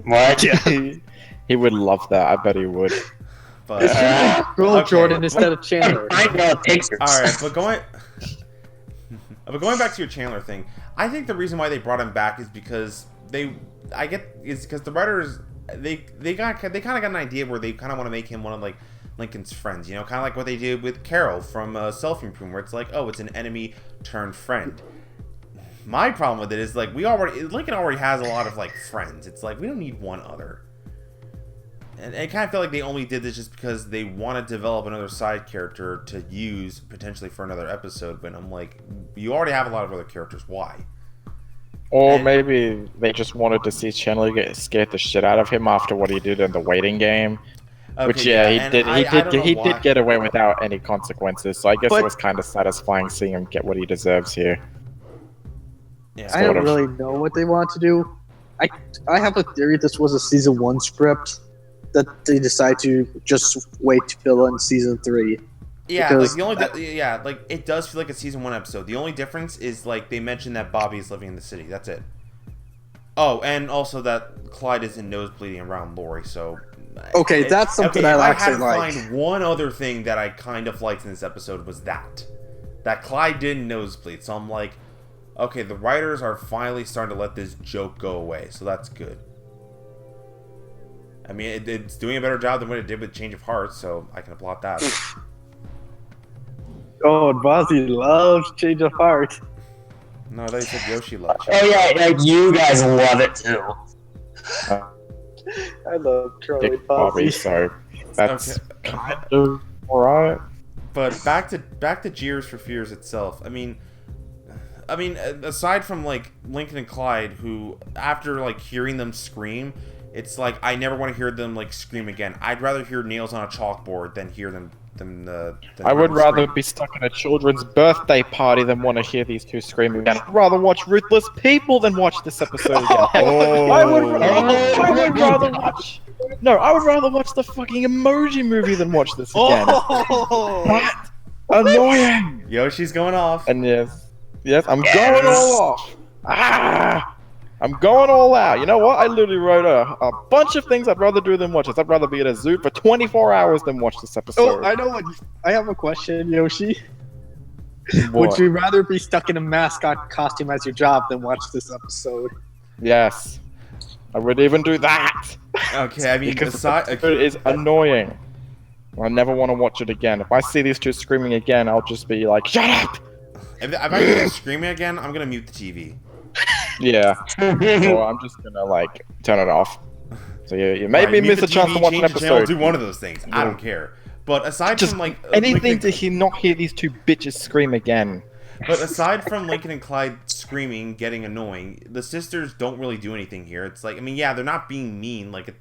What? Yeah. He would love that. I bet he would. But Girl Jordan instead of Chandler. I know pictures. all right, but going back to your Chandler thing, I think the reason why they brought him back is because because the writers they kind of got an idea where they kind of want to make him one of like Lincoln's friends, you know, kind of like what they did with Carol from Self Improvement, where it's like, oh, it's an enemy turned friend. My problem with it is like Lincoln already has a lot of like friends. It's like we don't need one other. And I kind of feel like they only did this just because they want to develop another side character to use potentially for another episode. But I'm like, you already have a lot of other characters. Why? Or maybe they just wanted to see Chandler get scared the shit out of him after what he did in the waiting game. Okay, which he did get away without any consequences. So I guess it was kind of satisfying seeing him get what he deserves here. Yeah, I don't really know what they want to do. I have a theory this was a season 1 script that they decide to just wait to fill in season 3. Yeah, like the only like it does feel like a season 1 episode. The only difference is like they mentioned that Bobby is living in the city. That's it. Oh, and also that Clyde isn't nosebleeding around Laurie. So okay, that's something I actually like. I had to find one other thing that I kind of liked in this episode was that Clyde didn't nosebleed. So I'm like, okay, the writers are finally starting to let this joke go away. So that's good. I mean, it's doing a better job than what it did with Change of Heart, so I can applaud that. Oh, and Bozzy loves Change of Heart. No, they said Yoshi loves it. Oh yeah, like you guys love it too. I love Charlie Dick Bobby, Bozzy. so that's kind of alright. But back to Jeers for Fears itself. I mean, aside from like Lincoln and Clyde, who after like hearing them scream, it's like I never want to hear them like scream again. I'd rather hear nails on a chalkboard than hear them. I would rather be stuck in a children's birthday party than want to hear these two scream again. I'd rather watch Ruthless People than watch this episode again. I would rather watch. No, I would rather watch the fucking Emoji Movie than watch this again. What? Annoying. Yoshi's going off. And yes, I'm going all off. I'm going all out. You know what? I literally wrote a bunch of things I'd rather do than watch this. I'd rather be at a zoo for 24 hours than watch this episode. Oh, I know what. I have a question, Yoshi. What? Would you rather be stuck in a mascot costume as your job than watch this episode? Yes. I would even do that. Okay, I mean, because it is annoying. I never want to watch it again. If I see these two screaming again, I'll just be like, shut up! If I hear them screaming again, I'm going to mute the TV. Yeah. So I'm just gonna like turn it off. So you made me miss a chance to watch an episode. Do one of those things. I don't care. But aside Just from like anything to not hear these two bitches scream again. But aside from Lincoln and Clyde screaming, getting annoying, the sisters don't really do anything here. It's like, I mean, yeah, they're not being mean. Like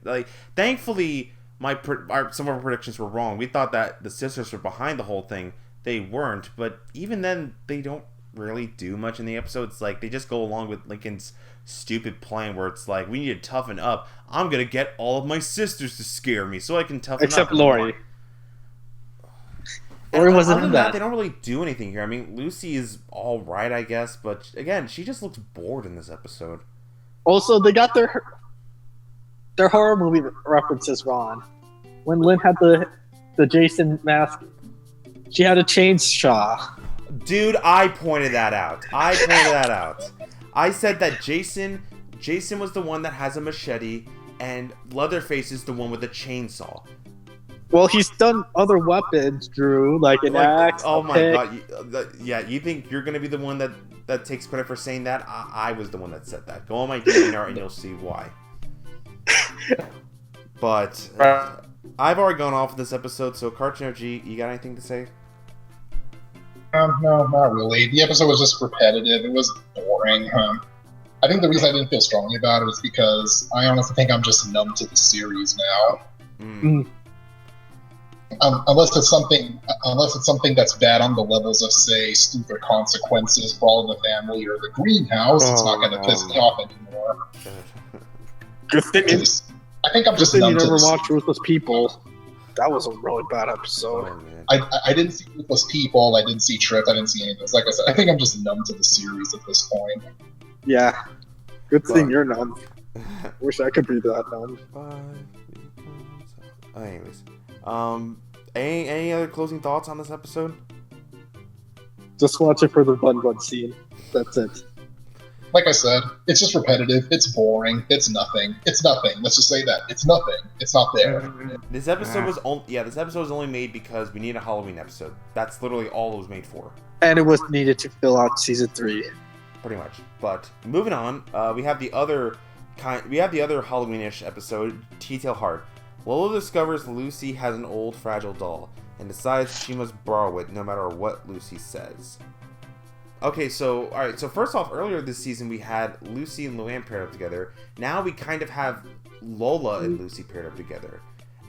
thankfully, some of our predictions were wrong. We thought that the sisters were behind the whole thing. They weren't. But even then, they don't really do much in the episode. It's like they just go along with Lincoln's stupid plan where it's like, we need to toughen up. I'm gonna get all of my sisters to scare me so I can toughen up. Except Laurie. Laurie wasn't in that. They don't really do anything here. I mean, Lucy is all right, I guess, but again, she just looks bored in this episode. Also, they got their horror movie references wrong. When Lynn had the Jason mask, she had a chainsaw. Dude, I pointed that out. I said that Jason was the one that has a machete, and Leatherface is the one with a chainsaw. Well, he's done other weapons, Drew, like an axe. Oh my god! You think you're gonna be the one that takes credit for saying that? I was the one that said that. Go on my DNR and you'll see why. But I've already gone off this episode, so CartoonOG, you got anything to say? No, not really. The episode was just repetitive. It was boring. I think the reason I didn't feel strongly about it is because I honestly think I'm just numb to the series now. Unless it's something that's bad on the levels of, say, Stupid Consequences for All in the Family or The Greenhouse, it's not going to piss me off anymore. Good thing I think I'm just numb to you never this. watched Ruthless People. That was a really bad episode. Oh, man. I didn't see Ruthless People, I didn't see Trip, I didn't see any of this. Like I said, I think I'm just numb to the series at this point. Yeah. Good Well- thing you're numb. Wish I could be that numb. Anyways, any other closing thoughts on this episode? Just watch it for the bun bun scene. That's it. Like I said, it's just repetitive, it's boring, it's nothing. It's nothing. Let's just say that. It's nothing. It's not there. This episode was only made because we need a Halloween episode. That's literally all it was made for, And it was needed to fill out season 3. pretty much. But moving on, we have the other Halloweenish episode, Tea Tail Heart. Lola discovers Lucy has an old fragile doll and decides she must borrow it no matter what Lucy says. Okay, so first off, earlier this season we had Lucy and Luann paired up together. Now we kind of have Lola and Lucy paired up together.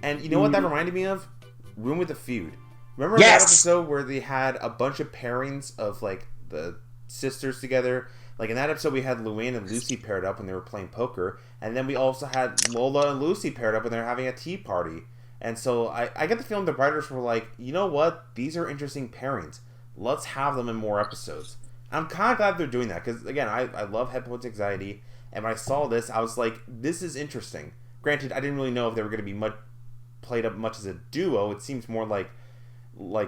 And you know what that reminded me of? Room with a Feud. Remember that episode where they had a bunch of pairings of like the sisters together? Like in that episode we had Luann and Lucy paired up when they were playing poker, and then we also had Lola and Lucy paired up when they were having a tea party. And so I get the feeling the writers were like, you know what? These are interesting pairings. Let's have them in more episodes. I'm kind of glad they're doing that because, again, I love Headphones Anxiety, and when I saw this, I was like, this is interesting. Granted, I didn't really know if they were going to be played up much as a duo. It seems more like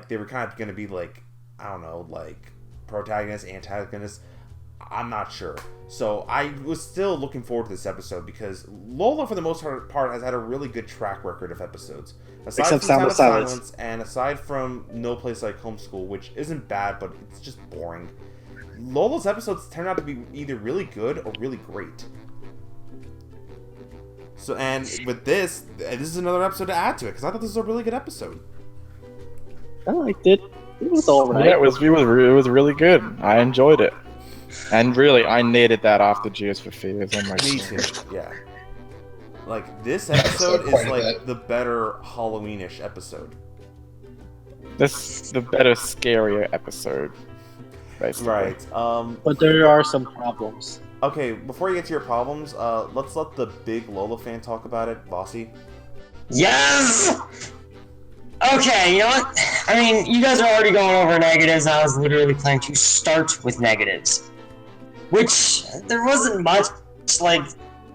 they were kind of going to be like, I don't know, like protagonist, antagonist. I'm not sure. So I was still looking forward to this episode because Lola, for the most part, has had a really good track record of episodes. Aside Except from Sound of Silence. And aside from No Place Like Homeschool, which isn't bad, but it's just boring. Lola's episodes turn out to be either really good or really great. So, and with this is another episode to add to it because I thought this was a really good episode. I liked it. It was alright. Yeah, it was really good. I enjoyed it. And really, I needed that after Jeers for Fears. Oh my Me god. too. Yeah. Like this episode is like the better Halloweenish episode. This the better, scarier episode. Basically. Right. But there are some problems. Okay, before you get to your problems, let's let the big Lola fan talk about it, Bossy. Yes! Okay, you know what? I mean, you guys are already going over negatives, and I was literally planning to start with negatives. Which, there wasn't much, like,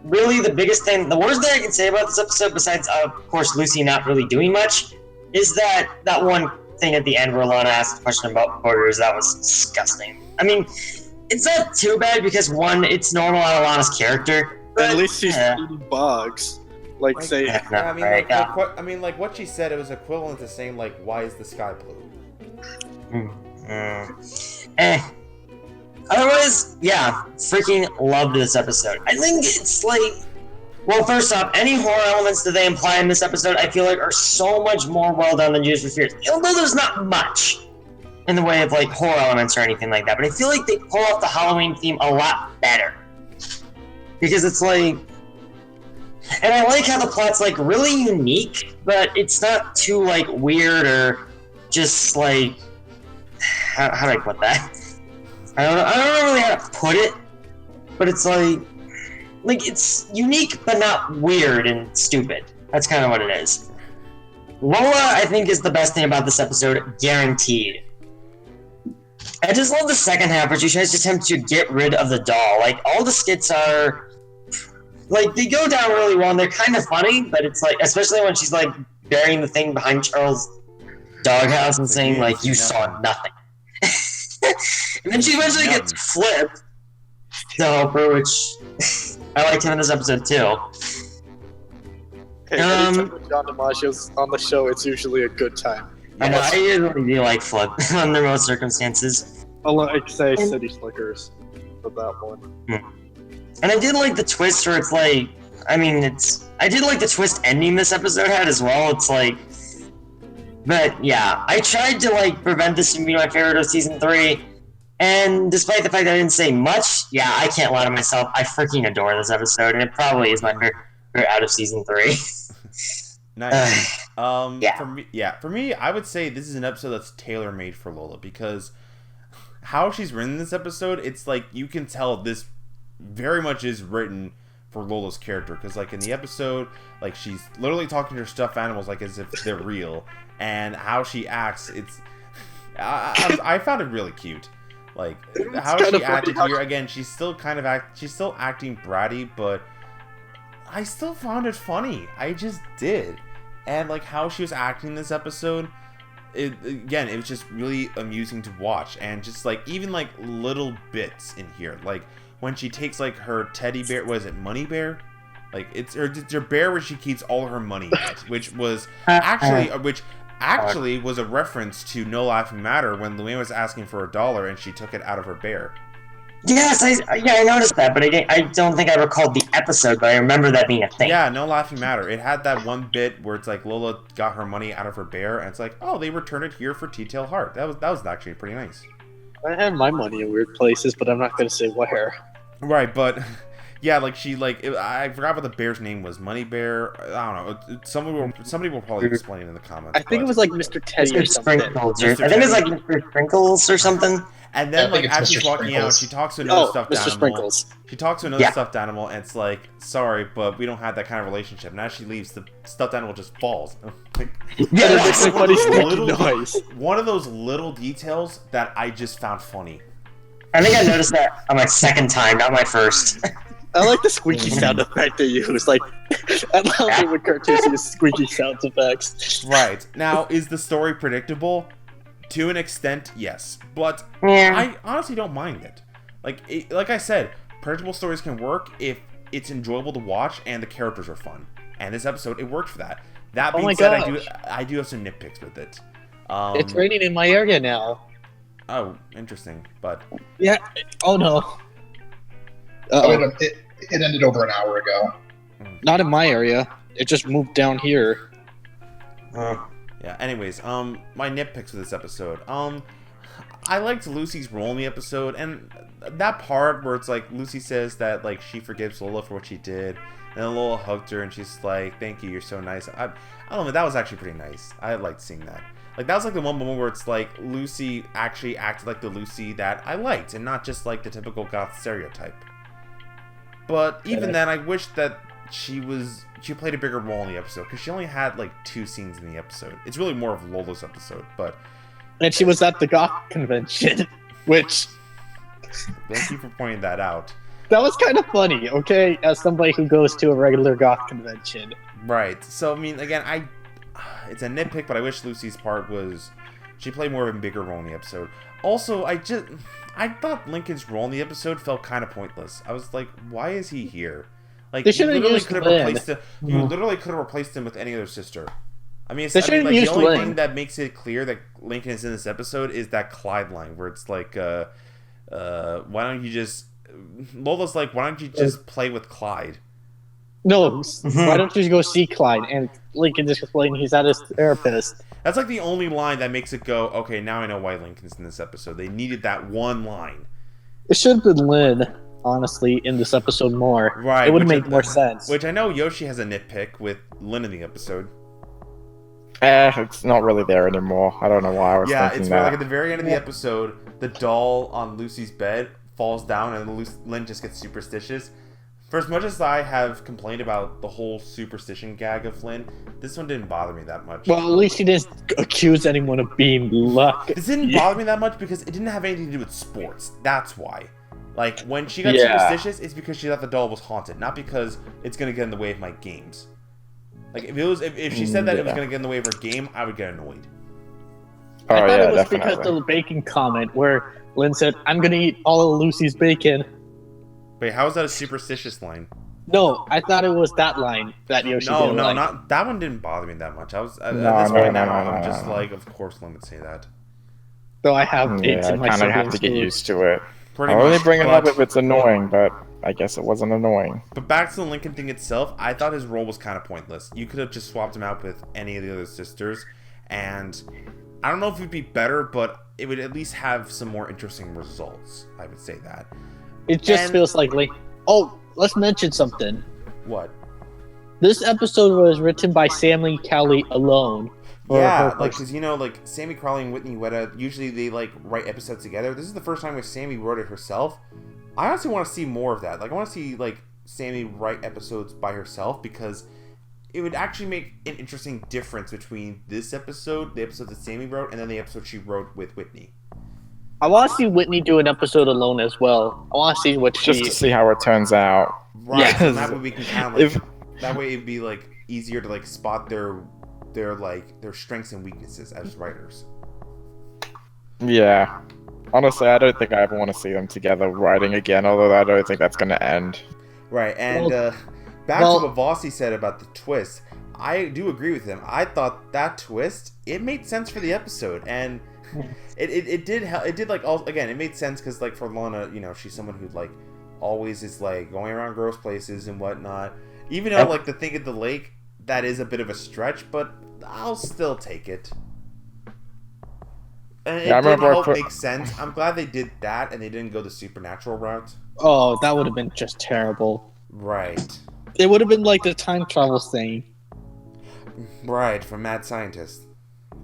really the biggest thing, the worst thing I can say about this episode, besides, of course, Lucy not really doing much, is that one thing at the end where Lana asked a question about borders. That was disgusting. I mean, it's not too bad because, one, it's normal out of Lana's character. But, At least she's eating bugs. Like, say... I mean, like what she said, it was equivalent to saying, like, why is the sky blue? Otherwise, yeah, freaking loved this episode. I think it's like, well, first off, any horror elements that they imply in this episode, I feel like are so much more well done than Jeers for Fears. Although there's not much in the way of like horror elements or anything like that, but I feel like they pull off the Halloween theme a lot better. Because it's like, and I like how the plot's like really unique, but it's not too like weird or just like, how do I put that? I don't know really how to put it, but it's like it's unique but not weird and stupid. That's kind of what it is. Lola, I think, is the best thing about this episode, guaranteed. I just love the second half where she tries to attempt to get rid of the doll. Like, all the skits are, like, they go down really well and they're kind of funny, but it's like, especially when she's like burying the thing behind Charles' doghouse and saying, like, you saw nothing. And then she eventually gets flipped to help her, which I liked him in this episode too. Hey, anytime John DiMaggio's on the show, it's usually a good time. I know, I usually do like Flip under most circumstances. I'll like say City Slickers for that one. And I did like the twist where it's like, I did like the twist ending this episode had as well. It's like, but yeah, I tried to like prevent this from being my favorite of season 3. And despite the fact that I didn't say much, yeah, I can't lie to myself. I freaking adore this episode, and it probably is my favorite out of season 3. Nice. Yeah. For me, I would say this is an episode that's tailor-made for Lola because how she's written this episode, it's like you can tell this very much is written for Lola's character, because like in the episode, like she's literally talking to her stuffed animals like as if they're real, and how she acts, I found it really cute. Like how she acted here. Again, she's still acting bratty, but I still found it funny. I just did. And like how she was acting this episode, it was just really amusing to watch. And just like even like little bits in here, like when she takes like her teddy bear, what is it, money bear? Like it's her bear where she keeps all her money in it, which actually was a reference to No Laughing Matter when Luann was asking for $1 and she took it out of her bear. Yes, I noticed that, but I don't think I recalled the episode, but I remember that being a thing. Yeah, No Laughing Matter. It had that one bit where it's like Lola got her money out of her bear, and it's like, oh, they returned it here for T-Tail Heart. That was actually pretty nice. I have my money in weird places, but I'm not going to say where. Right, but yeah, like I forgot what the bear's name was. Money Bear. I don't know. Somebody will probably explain it in the comments. I think it was like Mr. Teddy or something. Sprinkles. I think it's like Mr. Sprinkles or something. And then, like, as she's walking out, she talks to another stuffed Mr. animal. Sprinkles. She talks to another stuffed animal, and it's like, sorry, but we don't have that kind of relationship. And as she leaves, the stuffed animal just falls. Yeah, it makes a funny squeaky noise. One of those little details that I just found funny. I think I noticed that on my second time, not my first. I like the squeaky sound effect they use. Like, I love it when cartoons use squeaky sound effects. Right. Now, is the story predictable? To an extent, yes. But I honestly don't mind it. Like I said, predictable stories can work if it's enjoyable to watch and the characters are fun. And this episode, it worked for that. That being said, I do have some nitpicks with it. It's raining in my area now. Oh, interesting. But yeah. Oh no. It ended over an hour ago. Not in my area. It just moved down here. Yeah, anyways, my nitpicks for this episode. I liked Lucy's role in the episode, and that part where it's like Lucy says that like she forgives Lola for what she did, and then Lola hugged her and she's like, "Thank you, you're so nice." I don't know, that was actually pretty nice. I liked seeing that. Like that was like the one moment where it's like Lucy actually acted like the Lucy that I liked, and not just like the typical goth stereotype. But even then, I wish that she played a bigger role in the episode, because she only had like 2 scenes in the episode. It's really more of Lola's episode, but... And she was at the goth convention, which... Thank you for pointing that out. That was kind of funny, okay? As somebody who goes to a regular goth convention. Right. So, I mean, again, it's a nitpick, but I wish Lucy's part was... She played more of a bigger role in the episode. Also, I thought Lincoln's role in the episode felt kind of pointless. I was like, why is he here? Like, you literally could have replaced him with any other sister. I mean, the only thing that makes it clear that Lincoln is in this episode is that Clyde line, where it's like, why don't you just... Lola's like, why don't you just play with Clyde? No, why don't you go see Clyde? And Lincoln just explained he's at his therapist. That's like the only line that makes it go, okay, now I know why Lincoln's in this episode. They needed that one line. It should have been Lynn, honestly, in this episode more. Right. It would have made more sense. Which I know Yoshi has a nitpick with Lynn in the episode. It's not really there anymore. I don't know why I was thinking that. Yeah, it's like at the very end of the episode, the doll on Lucy's bed falls down and Lynn just gets superstitious. For as much as I have complained about the whole superstition gag of Lynn, this one didn't bother me that much. Well, at least he didn't accuse anyone of being luck. This didn't bother me that much because it didn't have anything to do with sports. That's why. Like, when she got superstitious, it's because she thought the doll was haunted, not because it's going to get in the way of my games. Like, if she said that it was going to get in the way of her game, I would get annoyed. I thought it was because of the bacon comment where Lynn said, "I'm going to eat all of Lucy's bacon." Wait, how is that a superstitious line? No, I thought it was that line that Yoshi didn't like. Not that one. Didn't bother me that much. I was at this point now. I'm just like, of course, Lynn would say that. So I have it in my kind of have to get used to it. Pretty I'll much, only bring it up if it's annoying, but I guess it wasn't annoying. But back to the Lincoln thing itself, I thought his role was kind of pointless. You could have just swapped him out with any of the other sisters, and I don't know if it would be better, but it would at least have some more interesting results. I would say that. It just feels like oh, let's mention something. What? This episode was written by Sammy Cowley alone. Yeah, like, because, like, Sammy Crowley and Whitney Weta, usually they, like, write episodes together. This is the first time where Sammy wrote it herself. I honestly want to see more of that. Like, I want to see, like, Sammy write episodes by herself, because it would actually make an interesting difference between this episode, the episode that Sammy wrote, and then the episode she wrote with Whitney. I want to see Whitney do an episode alone as well. I want to see what Just to see how it turns out. Right. Yeah. So that way we can kind of like that way it'd be like easier to like spot their strengths and weaknesses as writers. Yeah. Honestly, I don't think I ever want to see them together writing again, although I don't think that's going to end. Right, and back to what Vossi said about the twist. I do agree with him. I thought that twist, it made sense for the episode, and it did help. It did like again, it made sense because like for Lana, you know, she's someone who like always is like going around gross places and whatnot. Even though like the thing at the lake, that is a bit of a stretch, but I'll still take it. And it did help make sense. I'm glad they did that and they didn't go the supernatural route. Oh, that would have been just terrible. Right. It would have been like the time travel thing. Right, from Mad Scientist.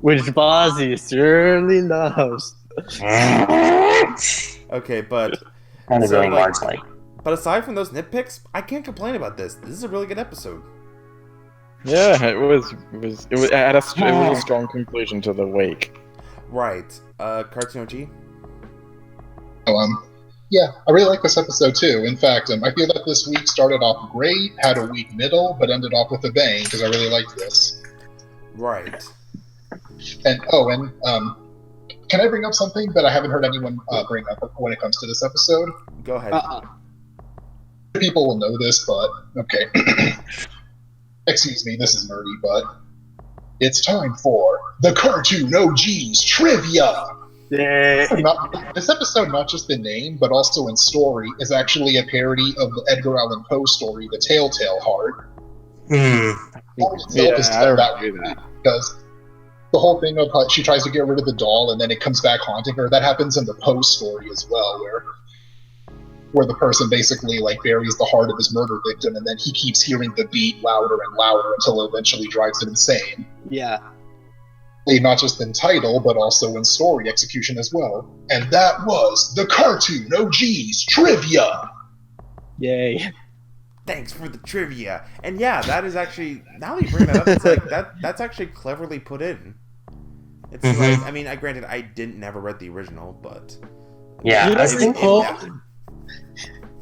Which Bozzy surely loves. Okay, but... Kind of really largely. But aside from those nitpicks, I can't complain about this. This is a really good episode. Yeah, it was a strong conclusion to the week. Right. CartoonOG? Yeah, I really like this episode too. In fact, I feel that this week started off great, had a weak middle, but ended off with a bang because I really liked this. Right. And can I bring up something that I haven't heard anyone bring up when it comes to this episode? Go ahead. People will know this, but okay. Excuse me, this is nerdy, but it's time for the CartoonOG's trivia. Yeah. This episode, not just in name, but also in story, is actually a parody of the Edgar Allan Poe story, The Telltale Heart. Because the whole thing of how she tries to get rid of the doll and then it comes back haunting her, that happens in the Poe story as well, where the person basically like buries the heart of his murder victim and then he keeps hearing the beat louder and louder until it eventually drives him insane. Yeah. Not just in title, but also in story execution as well. And that was the CartoonOG's trivia! Yay. Thanks for the trivia. And yeah, that is actually, now that you bring that up, it's like, that's actually cleverly put in. It's like, I mean, granted, I never read the original, but... Yeah,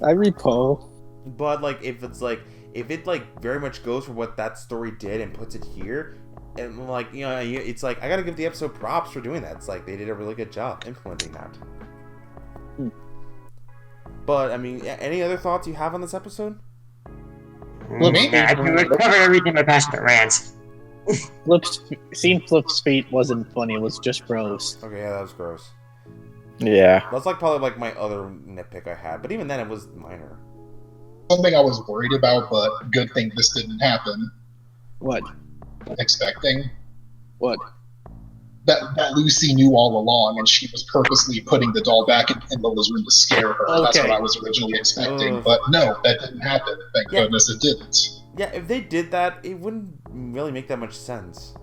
I read Poe. But, like, if it, like, very much goes for what that story did and puts it here... And, like, you know, it's like, I gotta give the episode props for doing that. It's like, they did a really good job implementing that. But, I mean, any other thoughts you have on this episode? I covered everything by passionate rants. Seeing Flip's feet wasn't funny, it was just gross. Okay, yeah, that was gross. Yeah. That's, like, probably, like, my other nitpick I had. But even then, it was minor. Something I was worried about, but good thing this didn't happen. What? Expecting What? that Lucy knew all along and she was purposely putting the doll back in Lola's room to scare her. Okay. That's what I was originally expecting, but no, that didn't happen. Thank goodness it didn't. Yeah, if they did that, it wouldn't really make that much sense.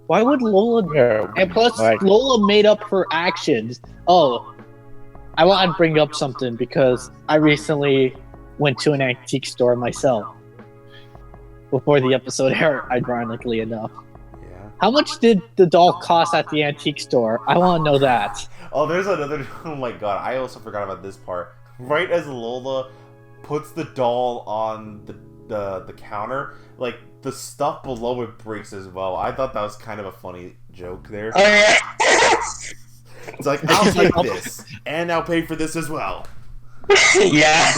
Why would Lola... And plus, Lola made up her actions. Oh, I want to bring up something because I recently went to an antique store myself. Before the episode aired, ironically enough. Yeah. How much did the doll cost at the antique store? I want to know that. Oh, there's another... Oh my god, I also forgot about this part. Right as Lola puts the doll on the counter, like, the stuff below it breaks as well. I thought that was kind of a funny joke there. It's like, I'll take this, and I'll pay for this as well. Yeah.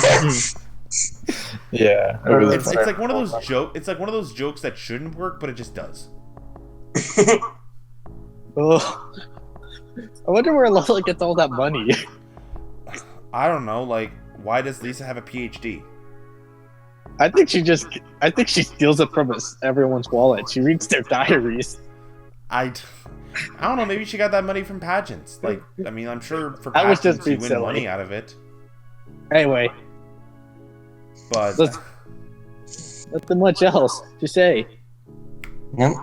Yeah, It's like one of those jokes. It's like one of those jokes that shouldn't work, but it just does. Oh, I wonder where Lola gets all that money. I don't know. Like, why does Lisa have a PhD? I think she steals it from everyone's wallet. She reads their diaries. I don't know. Maybe she got that money from pageants. Like, I mean, I'm sure for I was pageants just you being win silly. money out of it. Anyway, But nothing much else to say. Nope.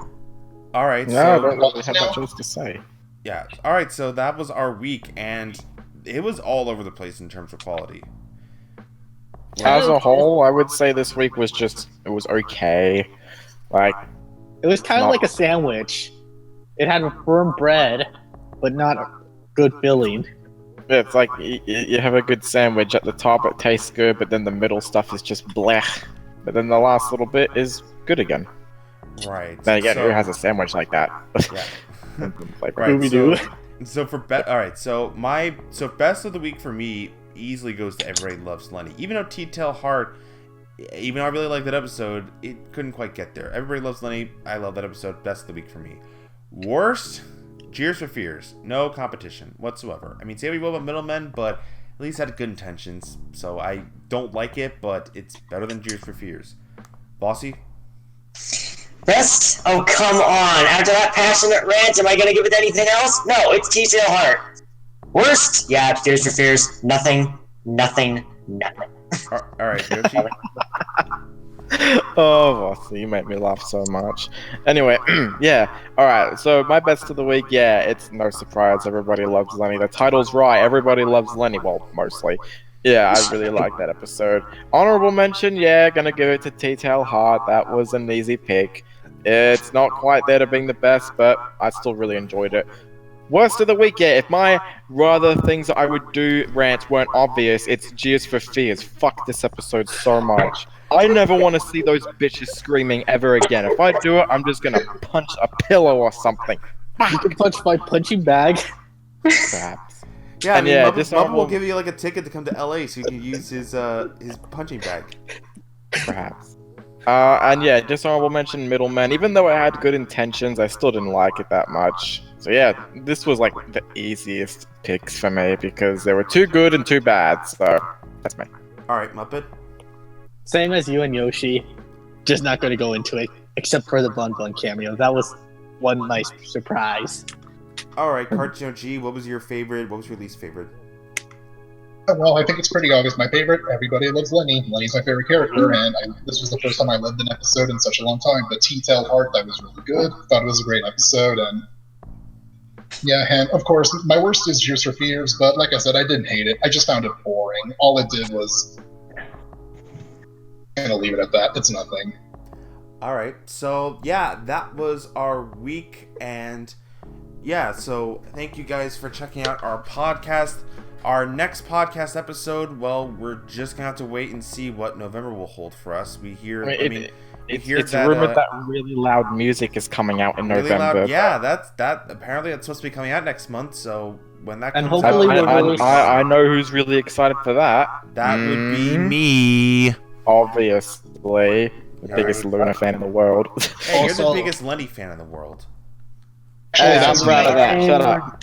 all right. No, I So don't really have much else to say. yeah. All right. So that was our week, and it was all over the place in terms of quality. As a whole, I would say this week was it was okay. Like, It was kind of Not- like a sandwich. It had a firm bread, but not a good filling. it's like you have a good sandwich at the top, it tastes good, but then the middle stuff is just blech. But then the last little bit is good again. Right. Then again, so, who has a sandwich like that? Yeah. Like, Right. Scooby-Doo. So for all right. So best of the week for me easily goes to Everybody Loves Lenny. Even though T-Tail Heart, even though I really like that episode, it couldn't quite get there. Everybody Loves Lenny. I love that episode. Best of the week for me. Worst, Jeers for Fears. No competition whatsoever. I mean, say what you will about Middleman, but at least had good intentions. So I don't like it, but it's better than Jeers for Fears. Bossy. Best? Oh, come on. After that passionate rant, am I going to give it anything else? No, it's T-Tail Heart. Worst? Yeah, Fears for Fears. Nothing. All right, Yoshi. Oh, Bossy, you make me laugh so much. Anyway, yeah. Alright, so my best of the week, yeah, it's no surprise. Everybody loves Lenny. The title's right. Everybody loves Lenny. Well, mostly. Yeah, I really like that episode. Honorable mention, yeah, gonna give it to T-Tail Heart. That was an easy pick. It's not quite there to being the best, but I still really enjoyed it. Worst of the week, yeah, if my rather things that I would do rants weren't obvious, it's Jeers for Fears. Fuck this episode so much. I never want to see those bitches screaming ever again. If I do it, I'm just gonna punch a pillow or something. You can punch my punching bag. Perhaps. Yeah, I And mean, yeah, Muppet will give you like a ticket to come to LA so you can use his punching bag. Perhaps. And yeah, dishonorable mention Middleman. Even though I had good intentions, I still didn't like it that much. So yeah, this was like the easiest picks for me because there were two good and two bad. So that's me. All right, Muppet. Same as you and Yoshi. Just not going to go into it, except for the Bun Bun cameo. That was one nice surprise. All right, CynicTheCritic. What was your favorite? What was your least favorite? Well, I think it's pretty obvious. My favorite, Everybody Loves Lenny. Lenny's my favorite character, and this was the first time I lived an episode in such a long time. The T-Tail Heart, that was really good. Thought it was a great episode, and yeah, and of course, my worst is Jeers for Fears, but like I said, I didn't hate it. I just found it boring. All it did was... I'm gonna leave it at that. It's nothing. All right, so yeah, that was our week, and yeah, so thank you guys for checking out our podcast. Our next podcast episode, well, we're just gonna have to wait and see what November will hold for us. We hear, It's rumored that really loud music is coming out in really November. loud, yeah, that apparently that's supposed to be coming out next month. So when that And comes hopefully out, I know who's really excited for that. that would be me. Obviously, the biggest Luna fan in the world. Hey, you're the Also- biggest Lenny fan in the world. Hey, I'm that's proud of that. Shut And- up.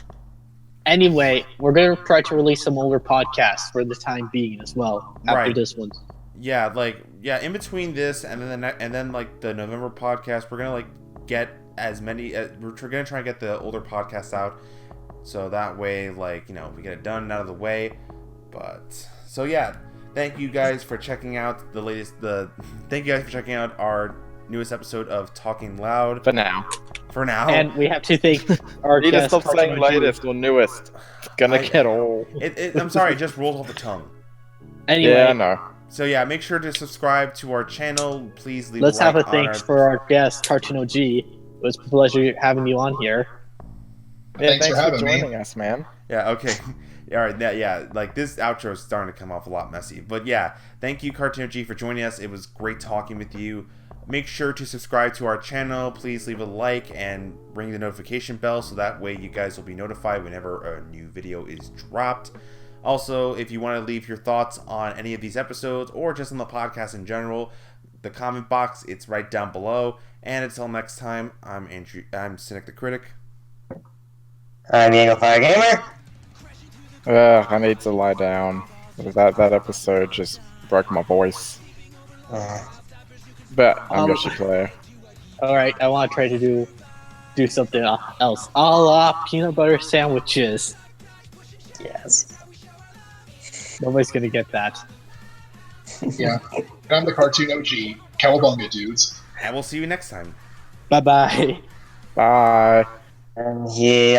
Anyway, we're going to try to release some older podcasts for the time being as well, after Right. this one. Yeah, in between this and then like the November podcast, we're gonna get as many. We're gonna try and get the older podcasts out, so that way, we get it done and out of the way. But so yeah, thank you guys for checking out thank you guys for checking out our newest episode of Talking Loud. For now. For now, And we have to thank our You need to guest, stop saying CynicTheCritic. latest or newest. It's gonna get old. I'm sorry, it just rolled off the tongue. Anyway, Yeah, I know. So yeah, make sure to subscribe to our channel. Please leave. let's a like have a on thanks our... for our guest, CynicTheCritic. It was a pleasure having you on here. Yeah, Thanks for having me. joining us, man. Yeah, okay. All right, yeah, this outro is starting to come off a lot messy. But yeah, thank you, CynicTheCritic, for joining us. It was great talking with you. Make sure to subscribe to our channel. Please leave a like and ring the notification bell so that way you guys will be notified whenever a new video is dropped. Also, if you want to leave your thoughts on any of these episodes or just on the podcast in general, the comment box, it's right down below. And until next time, I'm CynicTheCritic. I'm the Anglophile Gamer. I need to lie down. That episode just broke my voice. But I'm Yoshi Player. Alright, I want to try to do something else. A la peanut butter sandwiches. Yes. Nobody's going to get that. Yeah. I'm the Cartoon OG. Cowabunga, dudes. And we'll see you next time. Bye-bye. Bye. And he